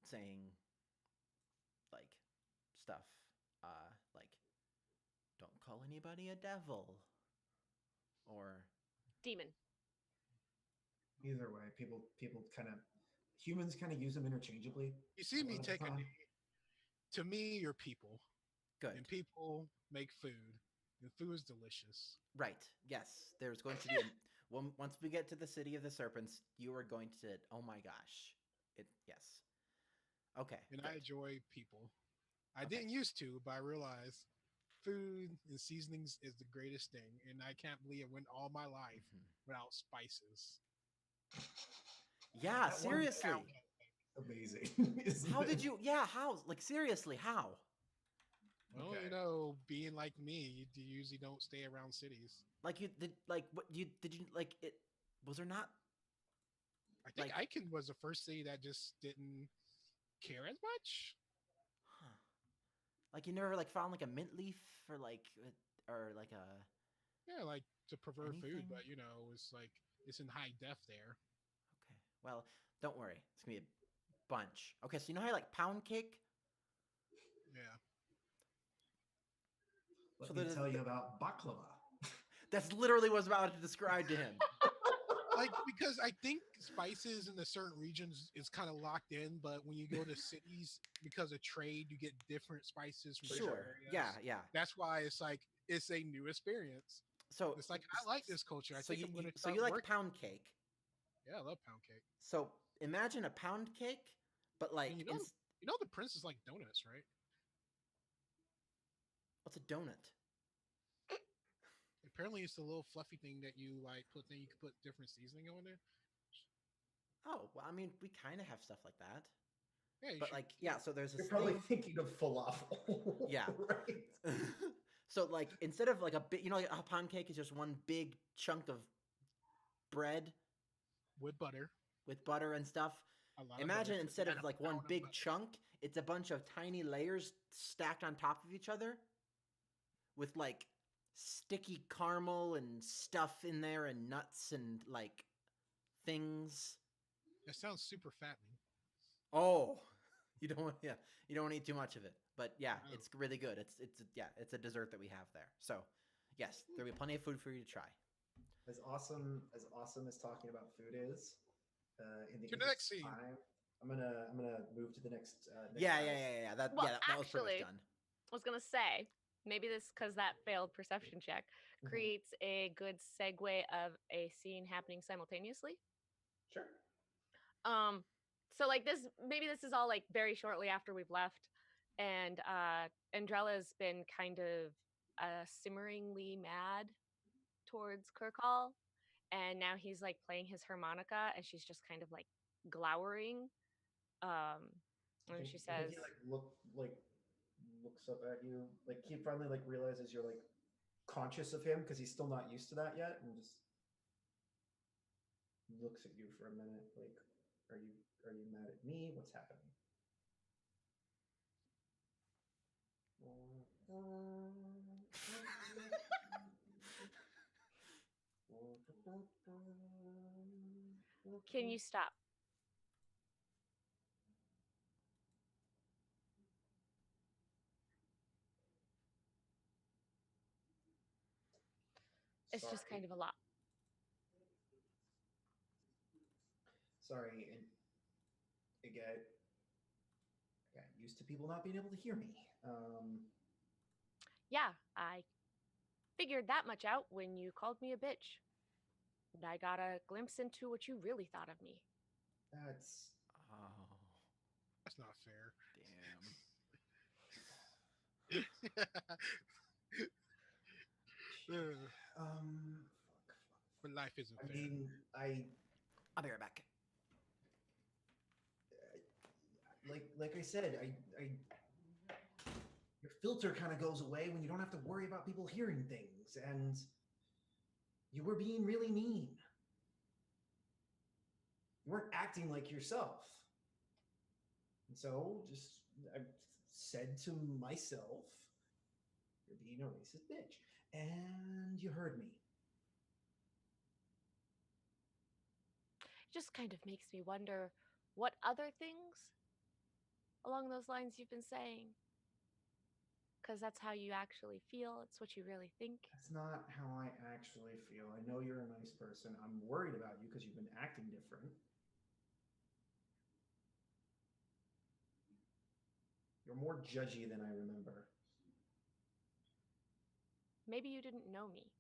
saying like stuff like don't call anybody a devil or
Demon.
Either way, humans kind of use them interchangeably.
You see
a
me
lot of the
take a
time.
knee. To me, you're people,
good.
and people make food, and food is delicious.
Right. Yes. There's going to be once we get to the city of the serpents, you are going to oh my gosh. Yes. Okay.
And
good.
I enjoy people. I
Okay.
didn't used to, but I realized food and seasonings is the greatest thing, and I can't believe I went all my life
Mhm.
without spices.
Yeah,
That one
seriously.
amazing.
How did you? Yeah, how? Like seriously, how?
Well,
Okay.
being like me, you usually don't stay around cities.
Like you did, like what you did you like it? Was there not
I think
like?
Icon was the first city that just didn't care as much.
Huh. Like you never like found like a mint leaf or like a
Yeah, like to preserve food,
anything?
but it's like it's in high def there.
Okay. Well, don't worry. It's gonna be a bunch. Okay, so you know how you like pound cake?
Yeah.
So
Let me
there's
tell you about baklava.
that's literally what I was about to describe to him.
Like because I think spices in the certain regions is kind of locked in, but when you go to cities because of trade, you get different spices from different
Sure. Yeah,
areas.
yeah.
That's why it's like it's a new experience.
So
It's like I like this culture. I
so
think I'm going to
so
start
you like
working.
pound cake.
Yeah, I love pound cake.
So imagine a pound cake, but
And
like
the prince is like donuts, right?
what's a donut?
Apparently, it's the little fluffy thing that you like put. Then you can put different seasoning on there.
Oh, well, I mean, we kind of have stuff like that.
Yeah, you
But
should.
like, yeah, so there's
You're
this
probably
thing.
thinking of falafel.
Yeah.
Right.
So like instead of like a bit, like a pound cake is just one big chunk of bread
With butter,
with butter and stuff.
a lot of butter.
Imagine
Because you
instead
add
of
a
like one
pound of
big
butter.
chunk, it's a bunch of tiny layers stacked on top of each other with like sticky caramel and stuff in there and nuts and like things.
That sounds super fattening.
Oh, you don't need too much of it. But yeah,
Oh,
it's really good. It's a dessert that we have there. So, yes, there'll be plenty of food for you to try.
As awesome as talking about food is, in the
to the next
interest
scene.
of time, I'm gonna move to the next
Yeah,
house.
Well,
that was pretty much
actually,
done.
I was gonna say maybe this because that failed perception check
Mhm.
creates a good segue of a scene happening simultaneously.
Sure.
So like this, maybe this is all like very shortly after we've left, and Andrella's been kind of simmeringly mad towards Kirkall, and now he's like playing his harmonica, and she's just kind of like glowering. And she
I think
says,
he looks up at you, like he finally like realizes you're like conscious of him because he's still not used to that yet, and just looks at you for a minute, like, are you mad at me? What's happening?
"Can you stop?" It's just kind of a lot.
Sorry, and again, I got used to people not being able to hear me.
Yeah, I figured that much out when you called me a bitch. And I got a glimpse into what you really thought of me.
That's
Oh,
That's not fair.
damn.
Ugh,
fuck.
but life isn't
I
fair.
mean,
I'll be right back.
like I said, I your filter kind of goes away when you don't have to worry about people hearing things, and you were being really mean. You weren't acting like yourself. And so just I said to myself, you're being a racist bitch. And you heard me.
It just kind of makes me wonder what other things along those lines you've been saying. Because that's how you actually feel. It's what you really think.
That's not how I actually feel. I know you're a nice person. I'm worried about you because you've been acting different. You're more judgy than I remember.
Maybe you didn't know me.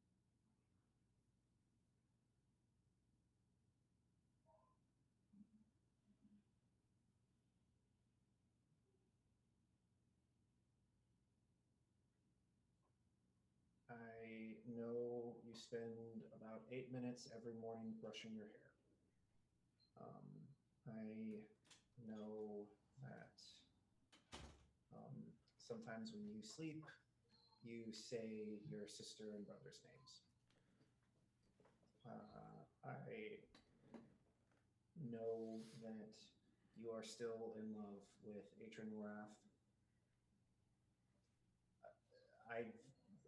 I know you spend about 8 minutes every morning brushing your hair. I know that sometimes when you sleep, you say your sister and brother's names. I know that you are still in love with Atron Wrath. I've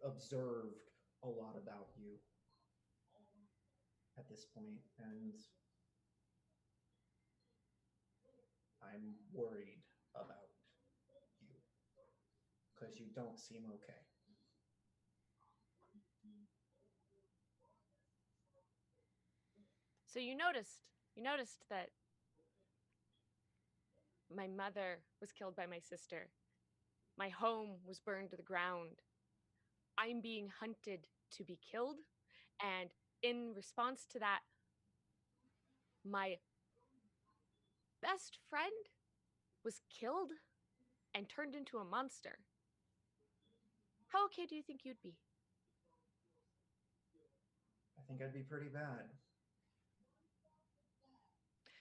observed a lot about you at this point, and I'm worried about you because you don't seem okay.
So you noticed that my mother was killed by my sister. My home was burned to the ground. I'm being hunted to be killed. And in response to that, my best friend was killed and turned into a monster. How okay do you think you'd be?
I think I'd be pretty bad.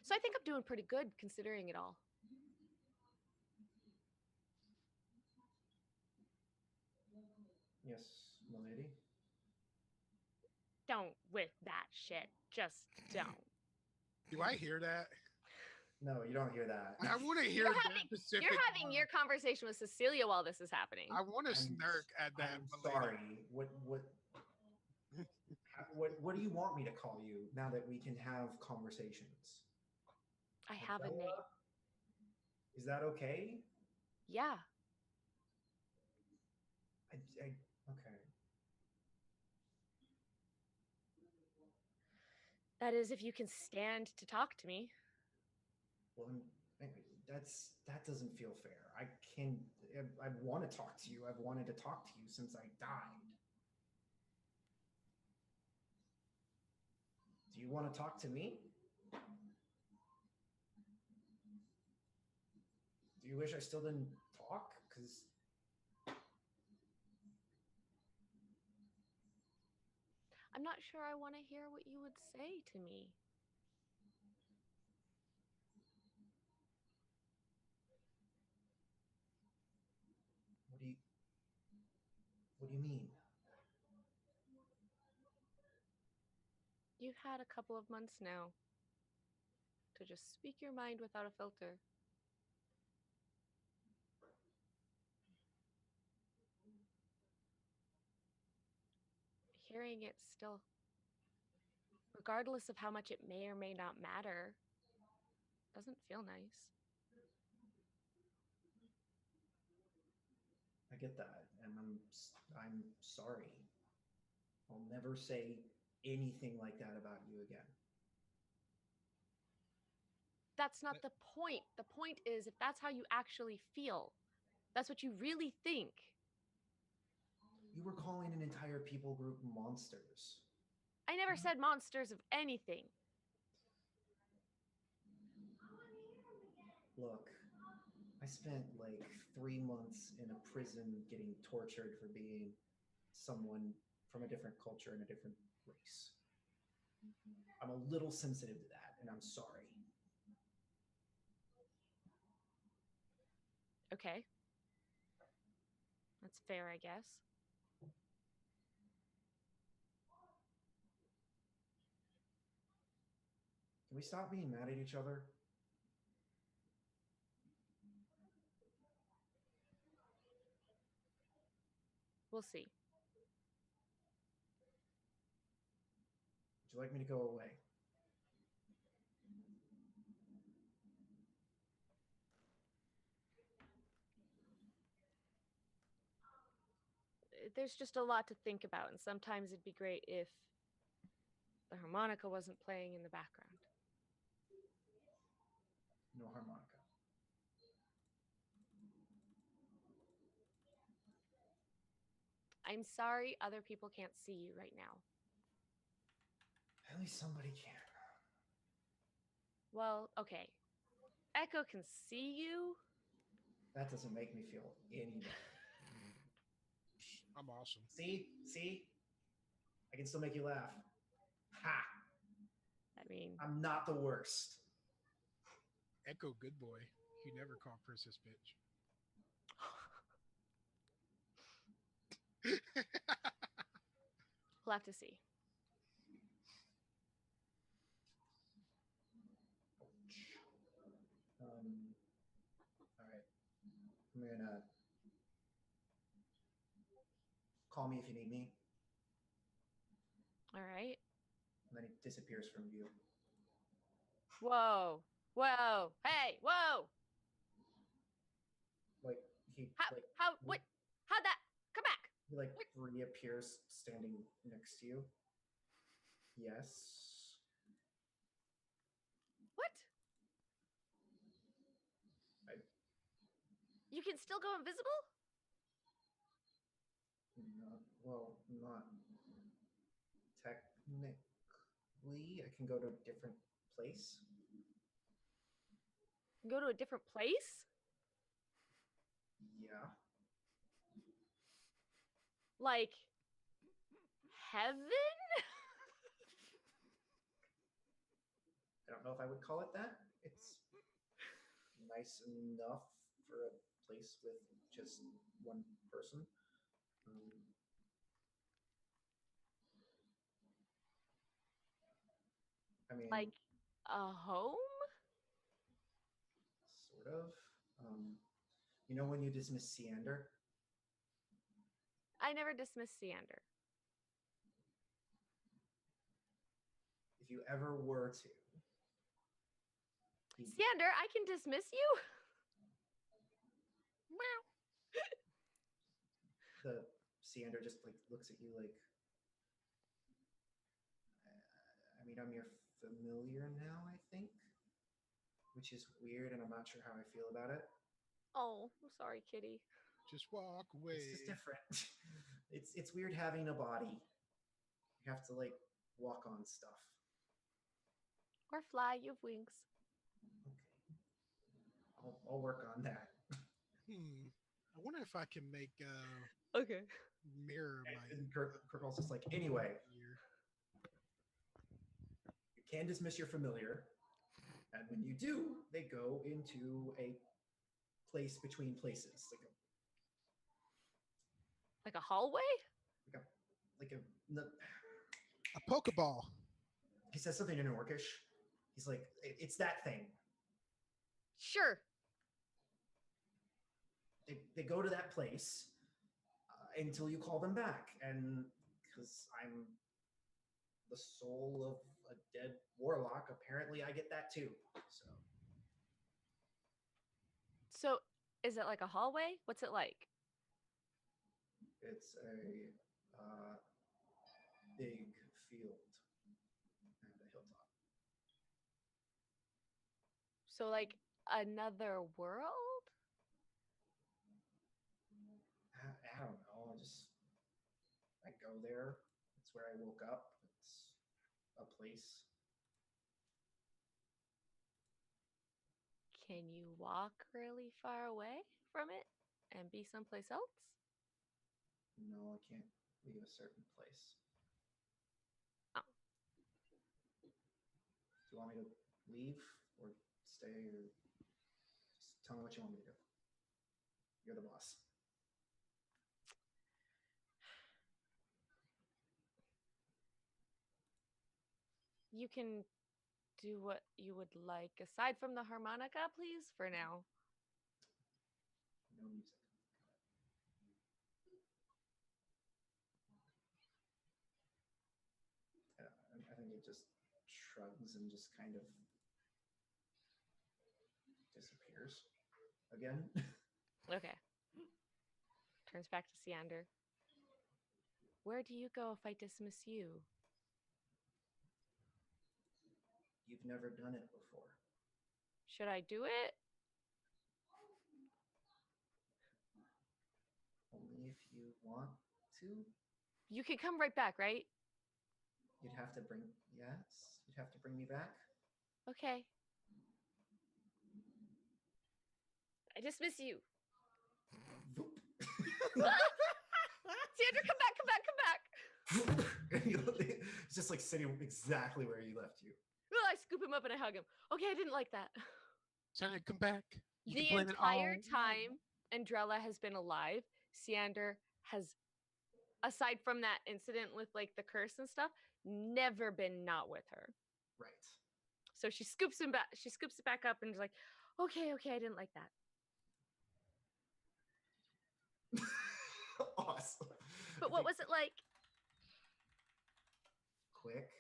So I think I'm doing pretty good considering it all.
Yes, milady.
Don't with that shit. Just don't.
Do I hear that?
No, you don't hear that.
I want to hear
You're
that
having,
specific.
you're having your conversation with Cecilia while this is happening.
I want to
I'm-
snark at that.
I'm
milady.
sorry. What do you want me to call you now that we can have conversations?
I have a name.
Is that okay?
Yeah.
Okay.
That is, if you can stand to talk to me.
Well, that doesn't feel fair. I want to talk to you. I've wanted to talk to you since I died. Do you want to talk to me? Do you wish I still didn't talk? Because
I'm not sure I want to hear what you would say to me.
what do you mean?
You've had a couple of months now to just speak your mind without a filter. Hearing it still, regardless of how much it may or may not matter, doesn't feel nice.
I get that, and I'm sorry. I'll never say anything like that about you again.
That's not the point. The point is, if that's how you actually feel, that's what you really think.
You were calling an entire people group monsters.
I never said monsters of anything.
Look, I spent like 3 months in a prison getting tortured for being someone from a different culture and a different race. I'm a little sensitive to that, and I'm sorry.
Okay. That's fair, I guess.
Can we stop being mad at each other?
We'll see.
Would you like me to go away?
There's just a lot to think about, and sometimes it'd be great if the harmonica wasn't playing in the background.
No harmonica.
I'm sorry other people can't see you right now.
At least somebody can.
Well, okay. Echo can see you.
That doesn't make me feel any better.
I'm awesome.
See? I can still make you laugh. Ha!
I mean,
I'm not the worst.
Echo, good boy. He never called Princess bitch.
We'll have to see.
All right. I'm gonna call me if you need me.
All right.
And then he disappears from view.
Whoa. Whoa. Hey, whoa.
Like he
How, what? How'd that? Come back.
he like
What?
reappears standing next to you. Yes.
What?
I-
You can still go invisible?
Not technically. I can go to a different place.
Go to a different place?
Yeah.
Like heaven?
I don't know if I would call it that. It's nice enough for a place with just one person. I mean,
Like a home?
sort of. You know when you dismiss Seander?
I never dismissed Seander.
If you ever were to,
Seander, I can dismiss you? Meow.
the Seander just like looks at you like, I mean, I'm your familiar now, I think, which is weird, and I'm not sure how I feel about it.
Oh, I'm sorry, kitty.
Just walk away.
It's just different. It's weird having a body. You have to like walk on stuff.
Or fly, you have wings.
Okay, I'll work on that.
I wonder if I can make
Okay.
mirror my.
And Kirkle's just like, anyway,
Here.
you can dismiss your familiar, and when you do, they go into a place between places,
Like a hallway?
like a.
A Pokeball.
He says something in Orcish. He's like, it's that thing.
Sure.
They go to that place until you call them back, and because I'm the soul of a dead warlock, apparently I get that too.
So, is it like a hallway? What's it like?
It's a big field and a hilltop.
So, like another world?
I don't know. I go there. It's where I woke up. It's a place.
Can you walk really far away from it and be someplace else?
No, I can't leave a certain place.
Oh.
Do you want me to leave or stay, or just tell me what you want me to do? You're the boss.
You can do what you would like aside from the harmonica, please, for now.
No music. I think it just shrugs and just kind of disappears again.
Okay. Turns back to Seander. Where do you go if I dismiss you?
You've never done it before.
Should I do it?
Only if you want to.
You can come right back, right?
You'd have to bring me back.
Okay. I dismiss you. Sandra, come back, come back, come back.
It's just like sitting exactly where you left you.
Oh, I scoop him up and I hug him. Okay, I didn't like that.
Sandra, come back. You
The
can blame it
entire
all.
time Andrella has been alive, Seander has aside from that incident with like the curse and stuff, never been not with her.
Right.
So she scoops him back. She scoops it back up and is like, okay, I didn't like that.
Awesome.
But what was it like?
Quick.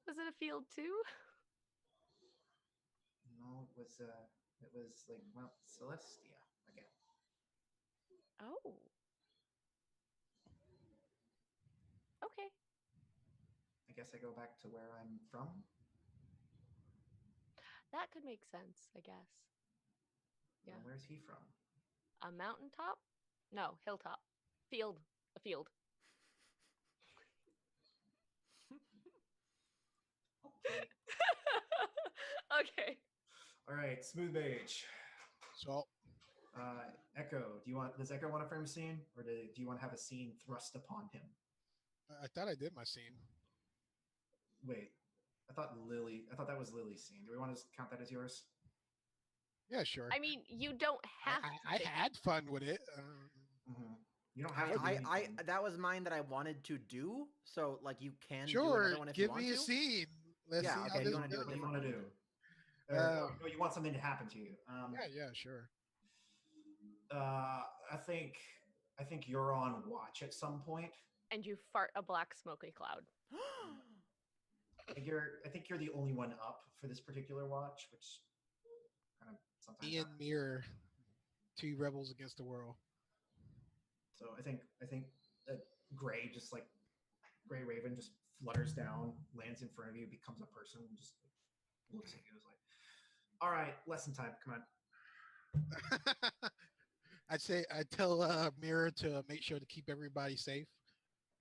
Was it a field too?
No, it was like Mount Celestia again.
Oh. Okay.
I guess I go back to where I'm from.
That could make sense, I guess. Yeah.
And where's he from?
A mountaintop? No, hilltop. Field. A field.
Okay.
Okay.
All right, Smooth Mage.
So
Echo, does Echo want to frame a scene, or do you want to have a scene thrust upon him?
I thought I did my scene.
Wait, I thought that was Lily's scene. Do we want to count that as yours?
Yeah, sure.
I mean, you don't have
I
to.
had fun with it.
You don't have to. Do
I
anything.
that was mine that I wanted to do. So like you can do
Sure,
another one if you
give
want
me a
to.
scene. Let's
Yeah,
see
okay,
how
you
this
wanna do it
goes.
What do you want to do? No, you want something to happen to you.
Yeah, sure.
I think you're on watch at some point.
And you fart a black smoky cloud.
I think you're the only one up for this particular watch, which kind of sometimes.
Ian
happens.
Mirror, 2 rebels against the world.
So I think that Gray Raven just flutters down, lands in front of you, becomes a person, and just looks at you. Is like, all right, lesson time. Come on.
I tell Mirror to make sure to keep everybody safe.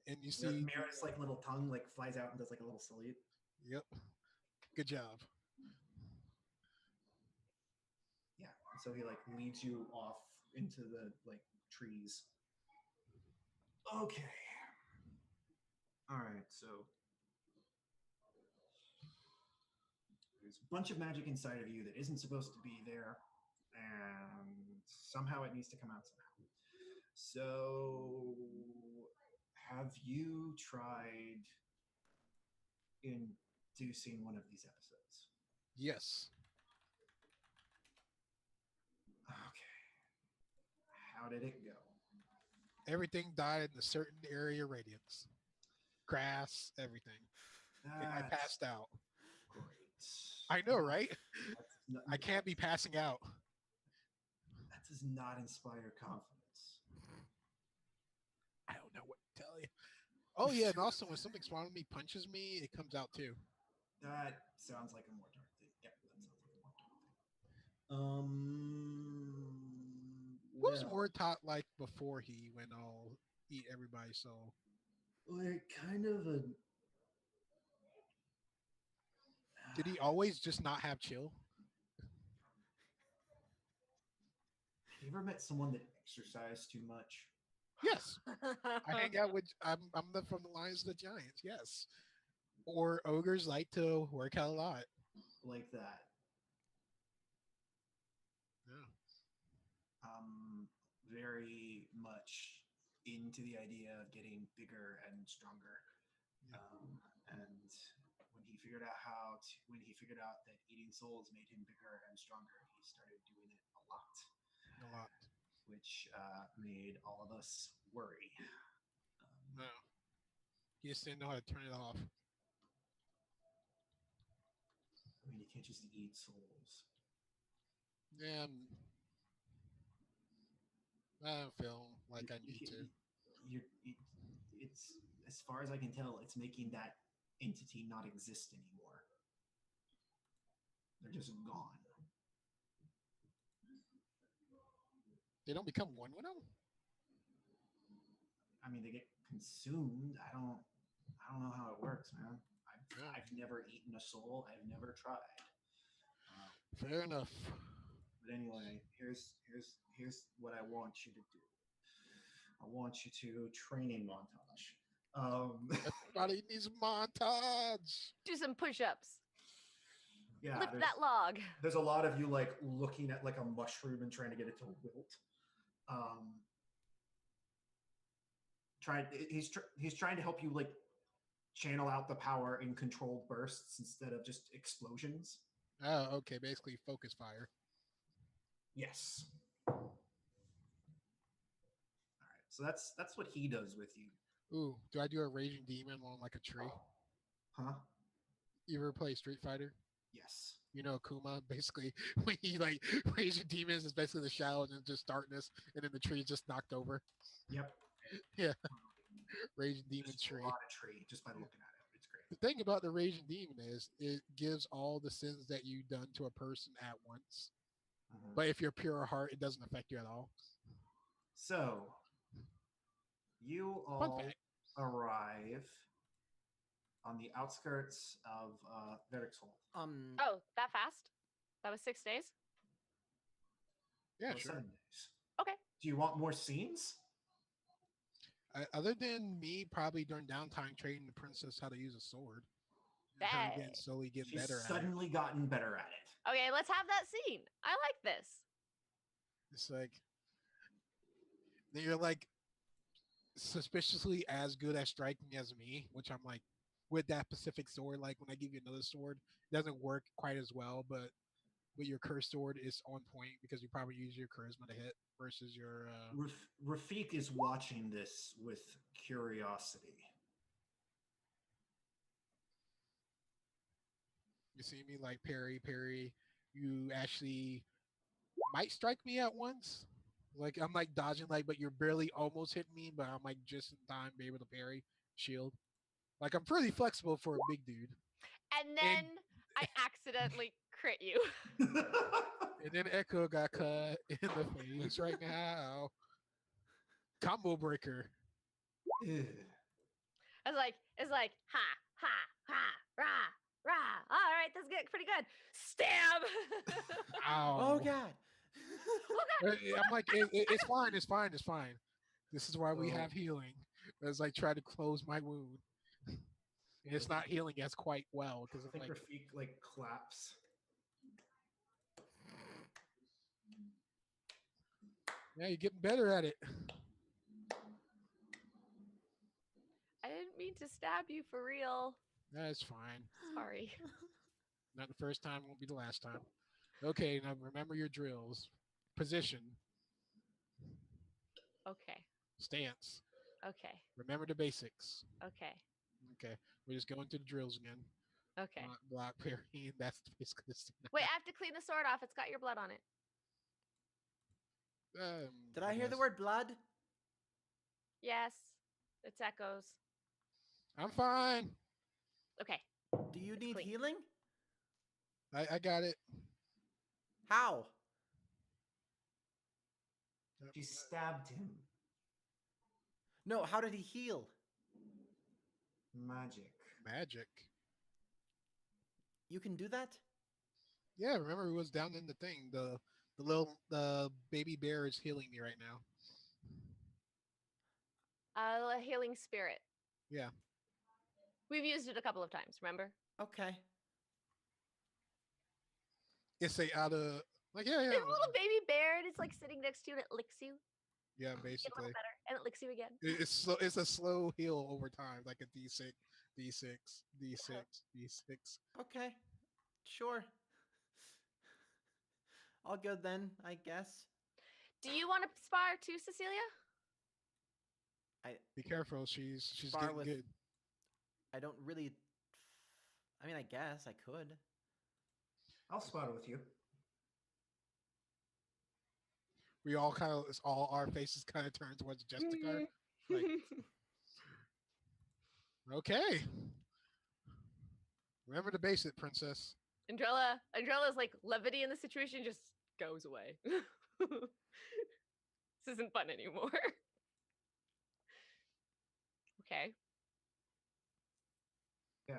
And you see,
Mira's like little tongue like flies out and does like a little salute.
yep, good job.
Yeah. So he like leads you off into the like trees. Okay. All right. So there's a bunch of magic inside of you that isn't supposed to be there, and somehow it needs to come out somehow. So, have you tried inducing one of these episodes?
Yes.
Okay. How did it go?
Everything died in a certain area radiance. Grass, everything. And I passed out.
Great.
I know, right?
Not,
I can't be passing out.
That does not inspire confidence.
I don't know what to tell you. Oh yeah, and also when something small me punches me, it comes out too.
That sounds like a more dark thing. Yeah, that sounds like a more dark thing.
What was Mortot like before he went all eat everybody? So
like kind of a.
did he always just not have chill?
You ever met someone that exercised too much?
Yes. I hang out with I'm from the Lions of the Giants, yes. Or ogres like to work out a lot.
Like that.
Yeah.
Very much into the idea of getting bigger and stronger.
Yeah.
And when he figured out that eating souls made him bigger and stronger, he started doing it a lot.
A lot.
Which made all of us worry.
No. He just didn't know how to turn it off.
I mean, you can't just eat souls.
Yeah. I don't feel like I need to.
It's as far as I can tell, it's making that entity not exist anymore. They're just gone.
They don't become one with them?
I mean, they get consumed. I don't know how it works, man. I've never eaten a soul. I've never tried.
Fair enough.
But anyway, here's what I want you to do. I want you to training montage.
Everybody needs a montage.
Do some push-ups.
Yeah,
Lift that log.
There's a lot of you like looking at like a mushroom and trying to get it to wilt. um, he's trying to help you like channel out the power in controlled bursts instead of just explosions.
Oh, okay. Basically, focus fire.
Yes. All right. So that's what he does with you.
Ooh, do I do a raging demon on like a tree?
Huh?
You ever play Street Fighter?
Yes.
You know Kuma, basically when he like raging demons is basically the shadow and then just darkness, and then the tree is just knocked over.
Yep.
Yeah, raging demon
Just a
tree.
lot of tree just by looking at it. It's great.
The thing about the raging demon is it gives all the sins that you've done to a person at once.
Mhm.
But if you're pure heart, it doesn't affect you at all.
So you
Fun
all
fact.
arrive on the outskirts of Verixhold.
Oh, that fast? That was 6 days?
Yeah,
Well,
sure.
7 days.
Okay.
Do you want more scenes?
Other than me probably during downtime training the princess how to use a sword, and her
Hey.
again slowly getting
She's
better at it.
suddenly gotten better at it.
Okay, let's have that scene. I like this.
It's like then you're like suspiciously as good at striking as me, which I'm like with that specific sword. Like when I give you another sword, it doesn't work quite as well, but with your cursed sword, it's on point because you probably use your charisma to hit versus your.
Rafik is watching this with curiosity.
You see me like parry, parry. You actually might strike me at once. Like I'm like dodging, like, but you're barely almost hitting me, but I'm like just in time to be able to parry, shield. Like I'm pretty flexible for a big dude.
And then I accidentally crit you.
And then Echo got cut in the face right now. Combo breaker.
Ew.
It's like, ha, ha, ha, rah, rah. All right, that's good, pretty good. Stab.
Ow.
Oh god.
I'm like, it's fine, it's fine, it's fine. This is why we
So-
have healing. As I try to close my wound. And it's not healing as quite well because
I
it's
think
like
Rafik like claps.
yeah, you're getting better at it.
I didn't mean to stab you for real.
That's fine.
Sorry.
Not the first time, won't be the last time. Okay, now remember your drills. Position,
Okay.
stance.
Okay.
Remember the basics.
Okay.
Okay, we're just going through the drills again.
Okay.
Block, parry. That's basically the scene.
Wait, I have to clean the sword off. It's got your blood on it.
Did I hear the
guess.
word blood?
Yes. It's Echoes.
I'm fine.
Okay.
Do you
It's
need
clean.
healing?
I got it.
How?
She stabbed him.
No, how did he heal?
Magic.
Magic.
You can do that?
Yeah, remember it was down in the thing. The baby bear is healing me right now.
A healing spirit.
Yeah.
We've used it a couple of times, remember?
Okay.
It's a out of like yeah.
It's a little baby bear and it's like sitting next to you and it licks you.
Yeah,
You get a
basically.
little better and it licks you again.
It's slow. It's a slow heal over time, like a D6, D6, D6, D6.
Okay. Sure. All good then, I guess.
Do you want to spar too, Cecilia?
Be careful. She's
Spar
getting
with-
good.
I don't really. I mean, I guess I could.
I'll spot it with you.
We all kind of, all our faces kind of turn towards Jessica. Like, okay. Remember the basic, princess.
Andrella's like levity in the situation just goes away. This isn't fun anymore. Okay.
Yeah.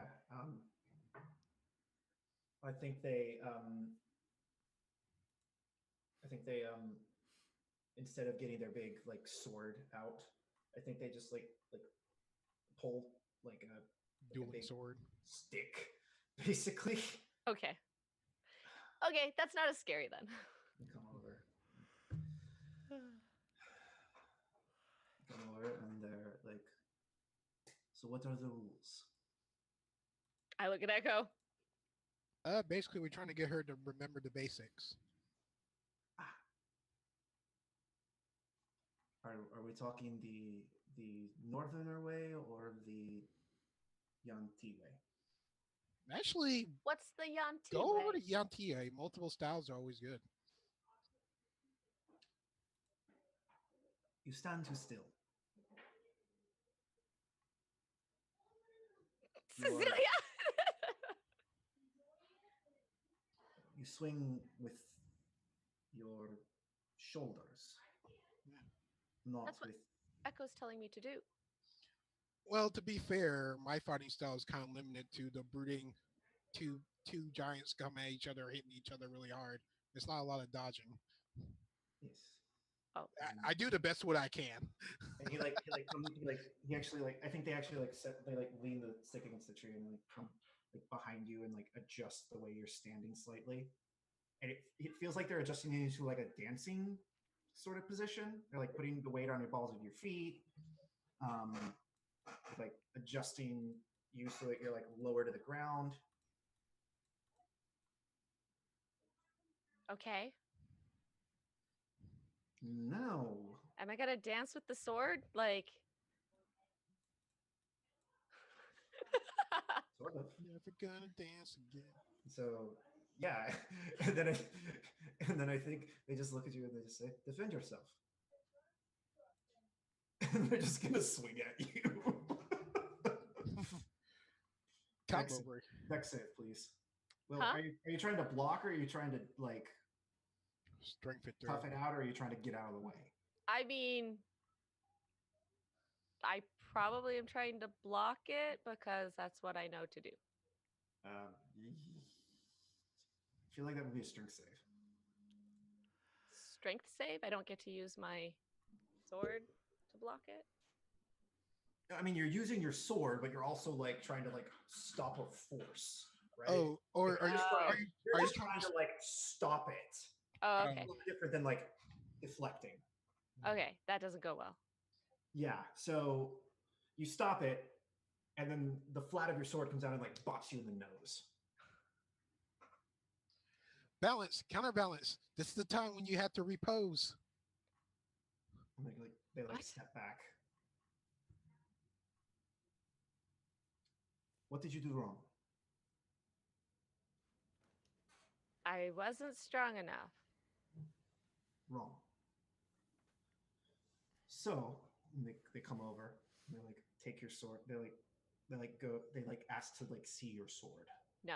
I think they instead of getting their big like sword out, I think they just like pull like a
Dueling
big
sword.
stick, basically.
Okay. Okay, that's not as scary then.
And come over. over and they're like, "So what are the rules?"
I look at Echo.
Basically, we're trying to get her to remember the basics.
Ah, are we talking the northerner way or the Yanti way?
Actually,
What's the Yanti
go
way?
over to Yantia. Multiple styles are always good.
You stand too still. Your
Cecilia.
you swing with your shoulders, not
That's what
with.
Echo's telling me to do.
Well, to be fair, my fighting style is kind of limited to the brooding two giants come at each other, hitting each other really hard. It's not a lot of dodging.
Yes.
Oh,
I do the best what I can.
And he actually like I think they actually like they like lean the stick against the tree and like come like behind you and like adjust the way you're standing slightly. And it feels like they're adjusting you to like a dancing sort of position. They're like putting the weight on your balls of your feet, like adjusting you so that you're like lower to the ground.
okay.
No.
Am I gonna dance with the sword? Like.
Sort of.
Never gonna dance again.
So yeah, and then I think they just look at you and they just say, "Defend yourself." And they're just gonna swing at you.
Come
Dex,
over.
Dex save, please. Well,
Huh?
are you trying to block or are you trying to like
Strength it through.
tough it out or are you trying to get out of the way?
I mean, I probably am trying to block it because that's what I know to do.
I feel like that would be a strength save.
Strength save? I don't get to use my sword to block it.
I mean, you're using your sword, but you're also like trying to like stop a force, right?
Oh, or
Like,
are you
you're
are you
just
trying
trying
to?
to like stop it.
Oh,
Oh,
okay.
A little different than like deflecting.
Okay, that doesn't go well.
Yeah. So you stop it, and then the flat of your sword comes down and like bops you in the nose.
balance, counterbalance. This is the time when you have to repose.
And they like
What?
step back. What did you do wrong?
I wasn't strong enough.
Wrong. So they come over and they like take your sword. They like ask to like see your sword.
No.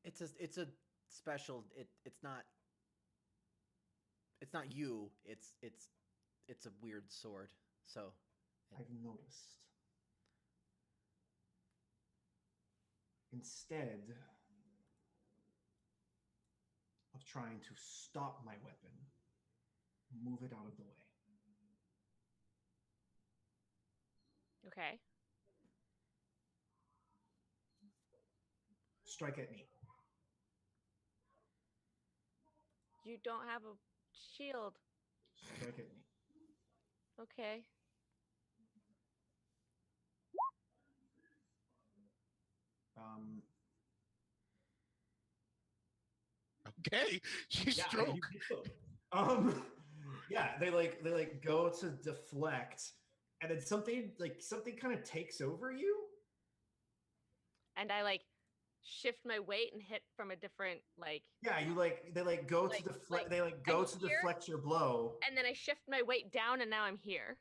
It's a special. It's not you. It's a weird sword. So
I've noticed. Instead of trying to stop my weapon, move it out of the way.
Okay.
Strike at me.
You don't have a shield.
Strike at me.
Okay.
Um,
Okay, she's
yeah,
stroke.
you get them. Yeah, they like go to deflect, and then something kind of takes over you.
And I like shift my weight and hit from a different like,
Yeah, they like go
Like-
to deflect.
like,
They like go
I'm
to
here.
deflect your blow.
and then I shift my weight down and now I'm here.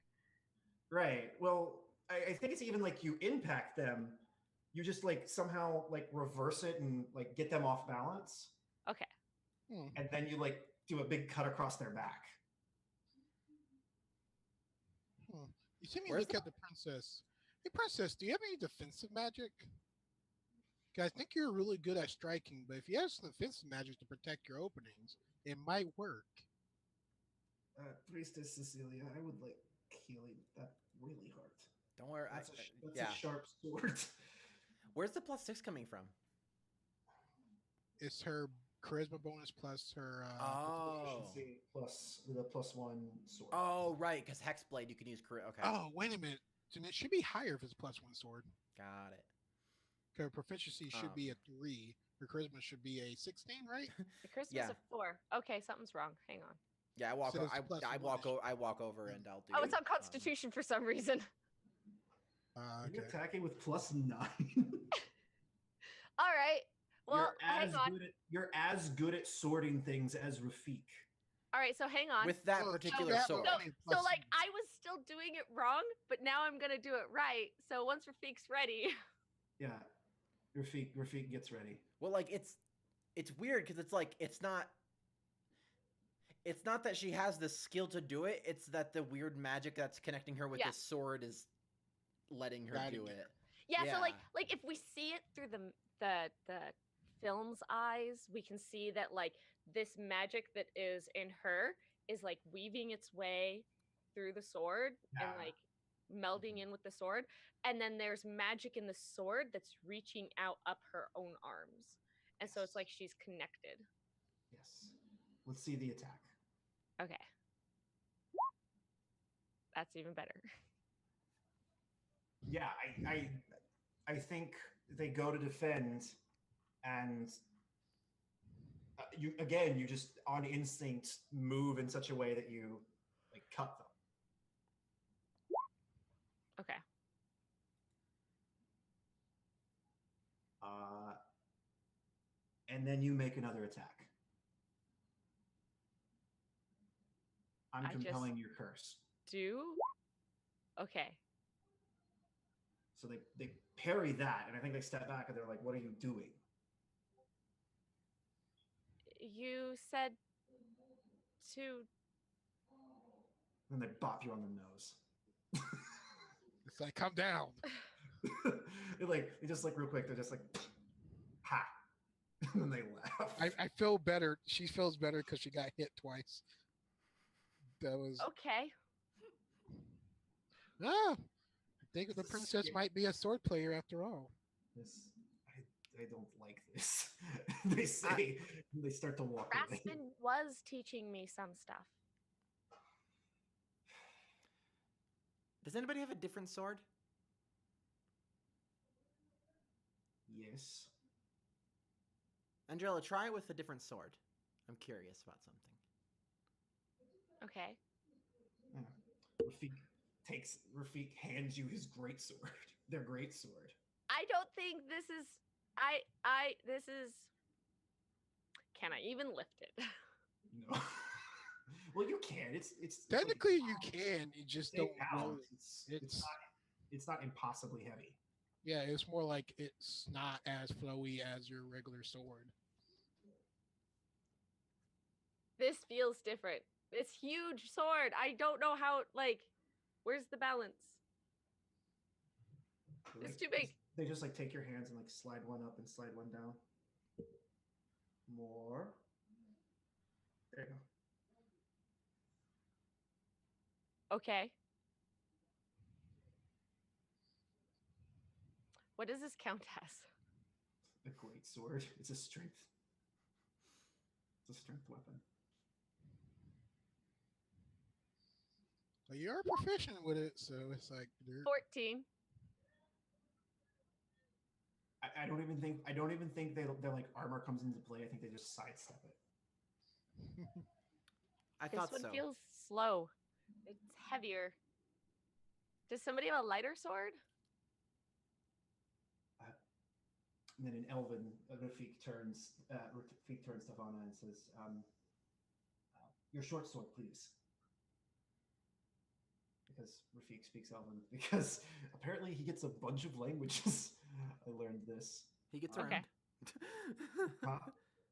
Right. Well, I think it's even like you impact them. You just like somehow like reverse it and like get them off balance,
Okay.
and then you like do a big cut across their back.
You see me
Where's
look at the princess. Hey, princess, do you have any defensive magic? 'Cause I think you're really good at striking, but if you have some defensive magic to protect your openings, it might work.
Priestess Cecilia, I would like killing that really hard.
don't worry.
That's
Yeah.
a sharp sword.
Where's the +6 coming from?
It's her charisma bonus plus her.
Oh.
Proficiency plus the +1 sword.
Oh, right, because Hexblade you can use career. Okay.
Oh, wait a minute. And it should be higher if it's +1 sword.
Got it.
Her proficiency should be a 3. Her charisma should be a 16, right?
The Christmas
Yeah.
of 4. Okay, something's wrong. Hang on.
Yeah, I walk.
So it's
I
+1.
walk over and I'll do.
Oh, it's on Constitution for some reason.
Are you
Okay.
attacking with +9?
All right. Well, hang on.
You're as good at sorting things as Rafik.
All right, so hang on.
with that
Well,
particular
that
sword.
would-
So like I was still doing it wrong, but now I'm gonna do it right. So once Rafik's ready,
Yeah, Rafik gets ready.
Well, like it's weird because it's like it's not that she has the skill to do it. It's that the weird magic that's connecting her with
Yeah.
this sword is letting her
Guiding
do
her.
it.
yeah. So
Yeah.
like if we see it through the film's eyes, we can see that like this magic that is in her is like weaving its way through the sword and
Yeah.
like melding in with the sword, and then there's magic in the sword that's reaching out up her own arms, and so it's like she's connected.
Yes. Let's see the attack.
Okay, that's even better.
Yeah, I think they go to defend, and you just on instinct move in such a way that you like cut them.
Okay,
And then you make another attack. I'm
I just-
compelling your curse.
okay.
So they parry that, and I think they step back and they're like, "What are you doing?"
You said to
And they bop you on the nose.
It's like, come down.
They just like real quick. They're just like, "Ha!" And then they laugh.
I feel better. She feels better because she got hit twice. That was.
okay.
I think the
This is
princess
scary.
might be a sword player after all.
This, I don't like this. They say they start to walk away.
Rastin was teaching me some stuff.
Does anybody have a different sword?
Yes.
Andrella, try it with a different sword. I'm curious about something.
Okay.
Rafik hands you his great sword. Their great sword.
I don't think this is this is Can I even lift it?
No. Well, you can. It's
Technically, you can. You just don't. Really,
It's not impossibly heavy.
yeah, it's more like it's not as flowy as your regular sword.
This feels different. This huge sword. I don't know how like where's the balance? It's too big.
They just like take your hands and like slide one up and slide one down. More. There you go.
Okay. What does this count as?
A great sword. It's a strength. It's a strength weapon.
But you're proficient with it, so it's like
14.
I don't even think they're like armor comes into play. I think they just sidestep it.
I
This
thought
one
so.
feels slow. It's heavier. Does somebody have a lighter sword?
And then in Elven, Rafik turns to Vanna and says, "Your short sword, please." Because Rafik speaks Elven. Because apparently he gets a bunch of languages. I learned this.
He gets
Okay.
around.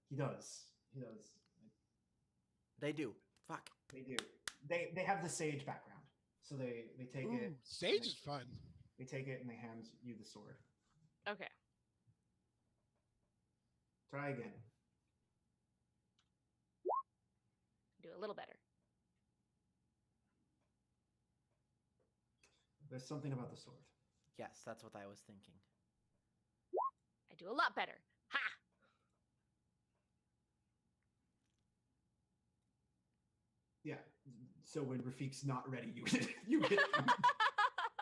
He does. He does.
They do. Fuck.
They do. They have the sage background, so they take
Ooh,
it.
Sage is fun.
They take it and they hand you the sword.
Okay.
Try again.
Do a little better.
There's something about the sword.
Yes, that's what I was thinking.
I do a lot better. Ha!
Yeah. So when Rafiq's not ready, you hit him.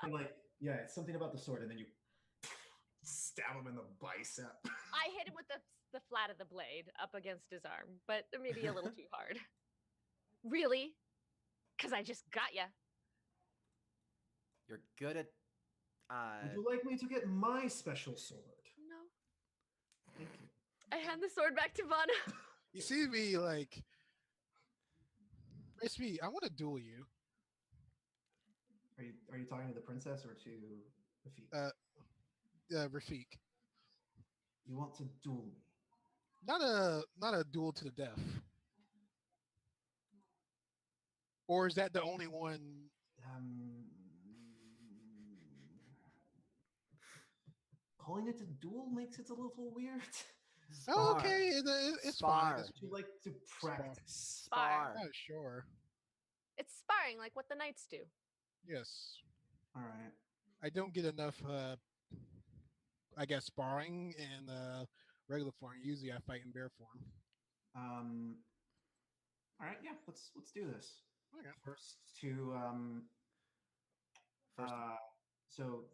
And like, yeah, it's something about the sword, and then you stab him in the bicep.
I hit him with the flat of the blade up against his arm, but maybe a little too hard. Really? Because I just got ya.
You're good at.
Would you like me to get my special sword?
No.
Thank you.
I hand the sword back to Vana.
You see me like, basically, I want to duel you.
Are you talking to the princess or to Rafiq?
Rafiq.
You want to duel me?
Not a duel to the death. Or is that the only one?
Calling it a duel makes it a little weird.
Oh,
Spar.
okay, it's
Spar.
fine.
Would you like to practice?
Spar.
Oh, sure.
It's sparring like what the knights do.
Yes.
All right.
I don't get enough, I guess, sparring in regular form. Usually I fight in bear form.
All right. Yeah. Let's do this.
Okay.
First to
First,
so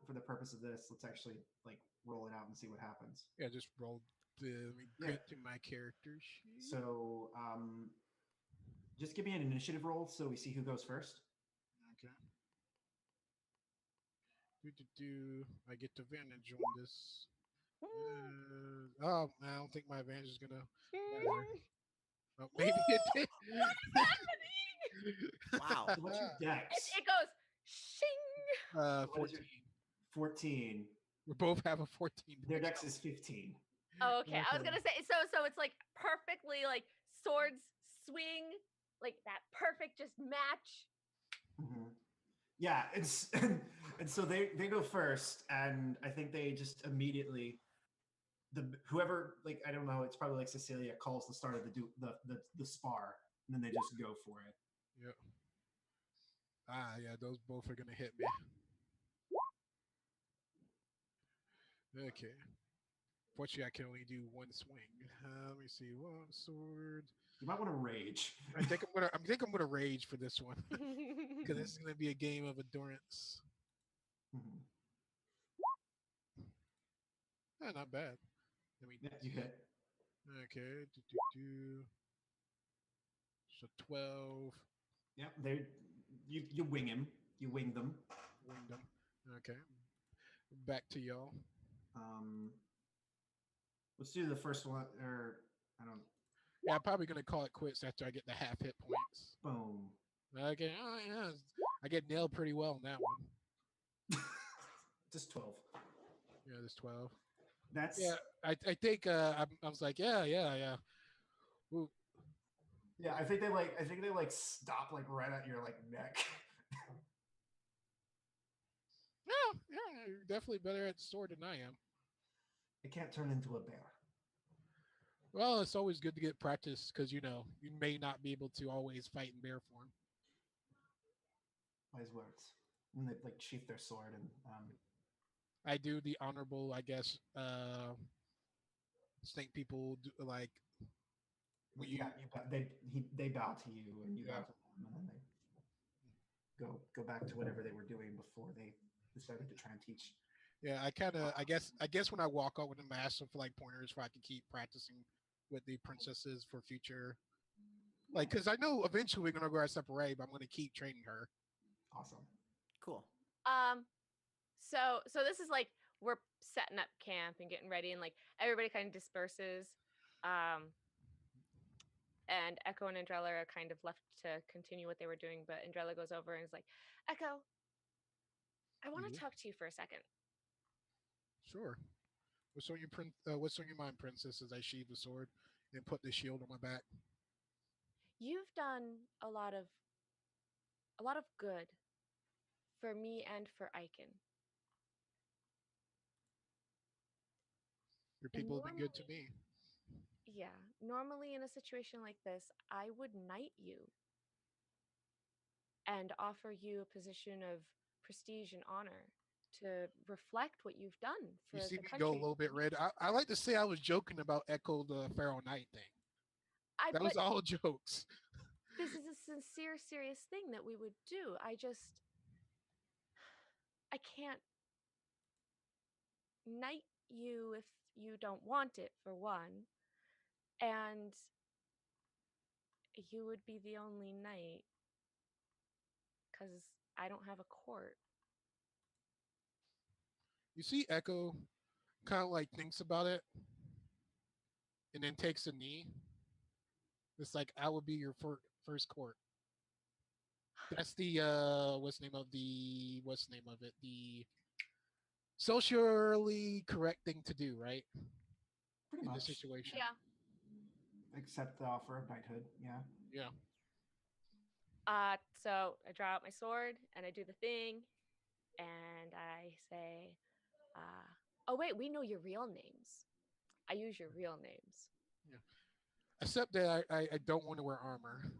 for the purpose of this, let's actually like roll it out and see what happens.
Yeah, just roll let me
Yeah.
get to my character sheet.
So just give me an initiative roll so we see who goes first.
Okay. I get advantage on this. I don't think my advantage is gonna matter. Oh, maybe it did.
What is happening?
wow.
So what's your dex?
It goes shing.
What is
14.
your- 14.
We both have a 14.
Their dex is 15.
Oh, okay. I was
Okay.
gonna say so it's like perfectly like swords swing, like that perfect just match.
Mhm. Yeah, it's and so they go first, and I think they just immediately whoever, like, I don't know, it's probably like Cecilia calls the start of the spar, and then they just go for it.
Yep. Yeah, those both are gonna hit me. Okay. Fortunately, I can only do one swing. Let me see. One sword.
You might want to rage.
I think I'm gonna rage for this one because it's gonna be a game of endurance.
Mhm.
Not bad. I mean,
Yeah, you hit.
okay. So 12.
Yeah, they you wing him. You wing them.
Winged them. Okay. Back to y'all.
Um, let's do the first one, or I don't.
Yeah, I'm probably gonna call it quits after I get the half hit points.
Boom.
Okay. Oh, yeah. I get nailed pretty well on that one.
Just 12.
Yeah, there's 12.
That's
Yeah, I think I was like, yeah. Ooh.
yeah. I think they like stop like right at your like neck.
No, yeah, you're definitely better at the sword than I am.
It can't turn into a bear.
Well, it's always good to get practice because you may not be able to always fight in bear form.
Wise words. When they like sheath their sword and
I do the honorable, I guess, snake people do, like when you
yeah, they bow to you and you bow
Yeah.
to them, and then they go back to whatever they were doing before they decided to try and teach.
Yeah, I guess when I walk out with a master for like pointers, so I can keep practicing with the princesses for future, like because I know eventually we're gonna go our separate way, but I'm gonna keep training her.
Awesome.
Cool.
So this is like we're setting up camp and getting ready, and like everybody kind of disperses. And Echo and Andrella are kind of left to continue what they were doing, but Andrella goes over and is like, Echo, I want to
Yeah.
talk to you for a second.
Sure. What's on your mind, princess? As I sheathe the sword and put the shield on my back.
You've done a lot of good for me and for Aiken.
Your people have been good to me.
Yeah, normally in a situation like this, I would knight you and offer you a position of prestige and honor to reflect what you've done for
You see
the
me
country.
go a little bit red. I like to say I was joking about Echo the Pharaoh Knight thing. That was
but
all jokes.
this is a sincere, serious thing that we would do. I can't knight you if you don't want it, for one. And you would be the only knight because I don't have a court.
You see, Echo kind of like thinks about it and then takes a knee. It's like I will be your first court. That's the what's the name of it? The socially correct thing to do, right?
Pretty
In this
much.
situation.
Yeah.
Accept the offer of knighthood. Yeah.
Yeah.
So I draw out my sword and I do the thing, and I say, "Oh wait, we know your real names. I use your real names."
Yeah. Except that I don't want to wear armor.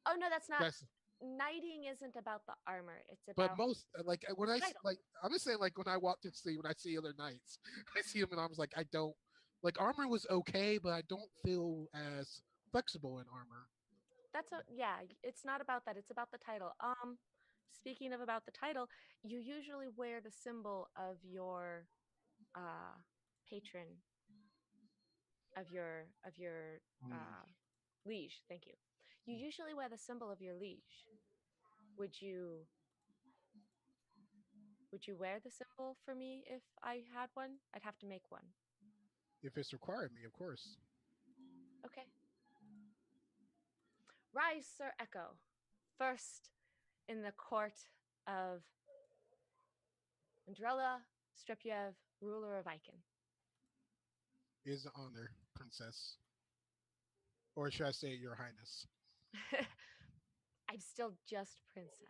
Oh no, that's not.
That's
Knighting isn't about the armor. It's
but
about
most like when I
title.
like I'm just saying like when I walk to sea when I see other knights, I see them and I was like I don't like armor was okay, but I don't feel as flexible in armor.
Yeah. It's not about that. It's about the title. Speaking of about the title, you usually wear the symbol of your uh patron of your
Liege.
liege. Thank you. You usually wear the symbol of your liege. Would you would you wear the symbol for me if I had one? I'd have to make one.
If it's required me, of course.
Okay. Rise, Sir Echo. First in the court of Andrella Strepiev, ruler of Icon.
It is an honor, princess. Or should I say your highness?
I'm still just princess.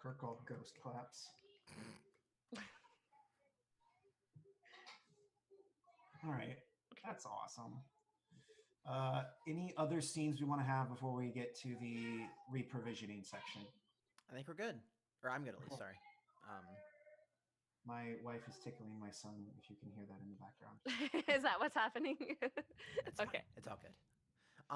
Kirkall ghost claps. All right. That's awesome. Any other scenes we want to have before we get to the reprovisioning section?
I think we're good. Or I'm good at least,
Cool.
sorry.
My wife is tickling my son, if you can hear that in the background.
Is that what's happening?
It's
Okay.
fine. It's all good. Do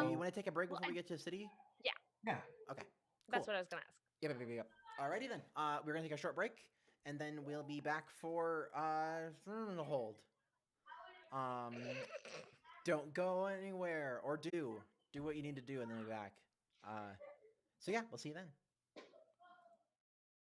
you
Um,
want to take a break
well,
before we get to the city?
Yeah.
Okay.
That's
Cool.
what I was going to ask.
Yep. Alrighty then. We're gonna take a short break, and then we'll be back for the hold. Don't go anywhere, or do what you need to do, and then be back. So yeah, we'll see you then.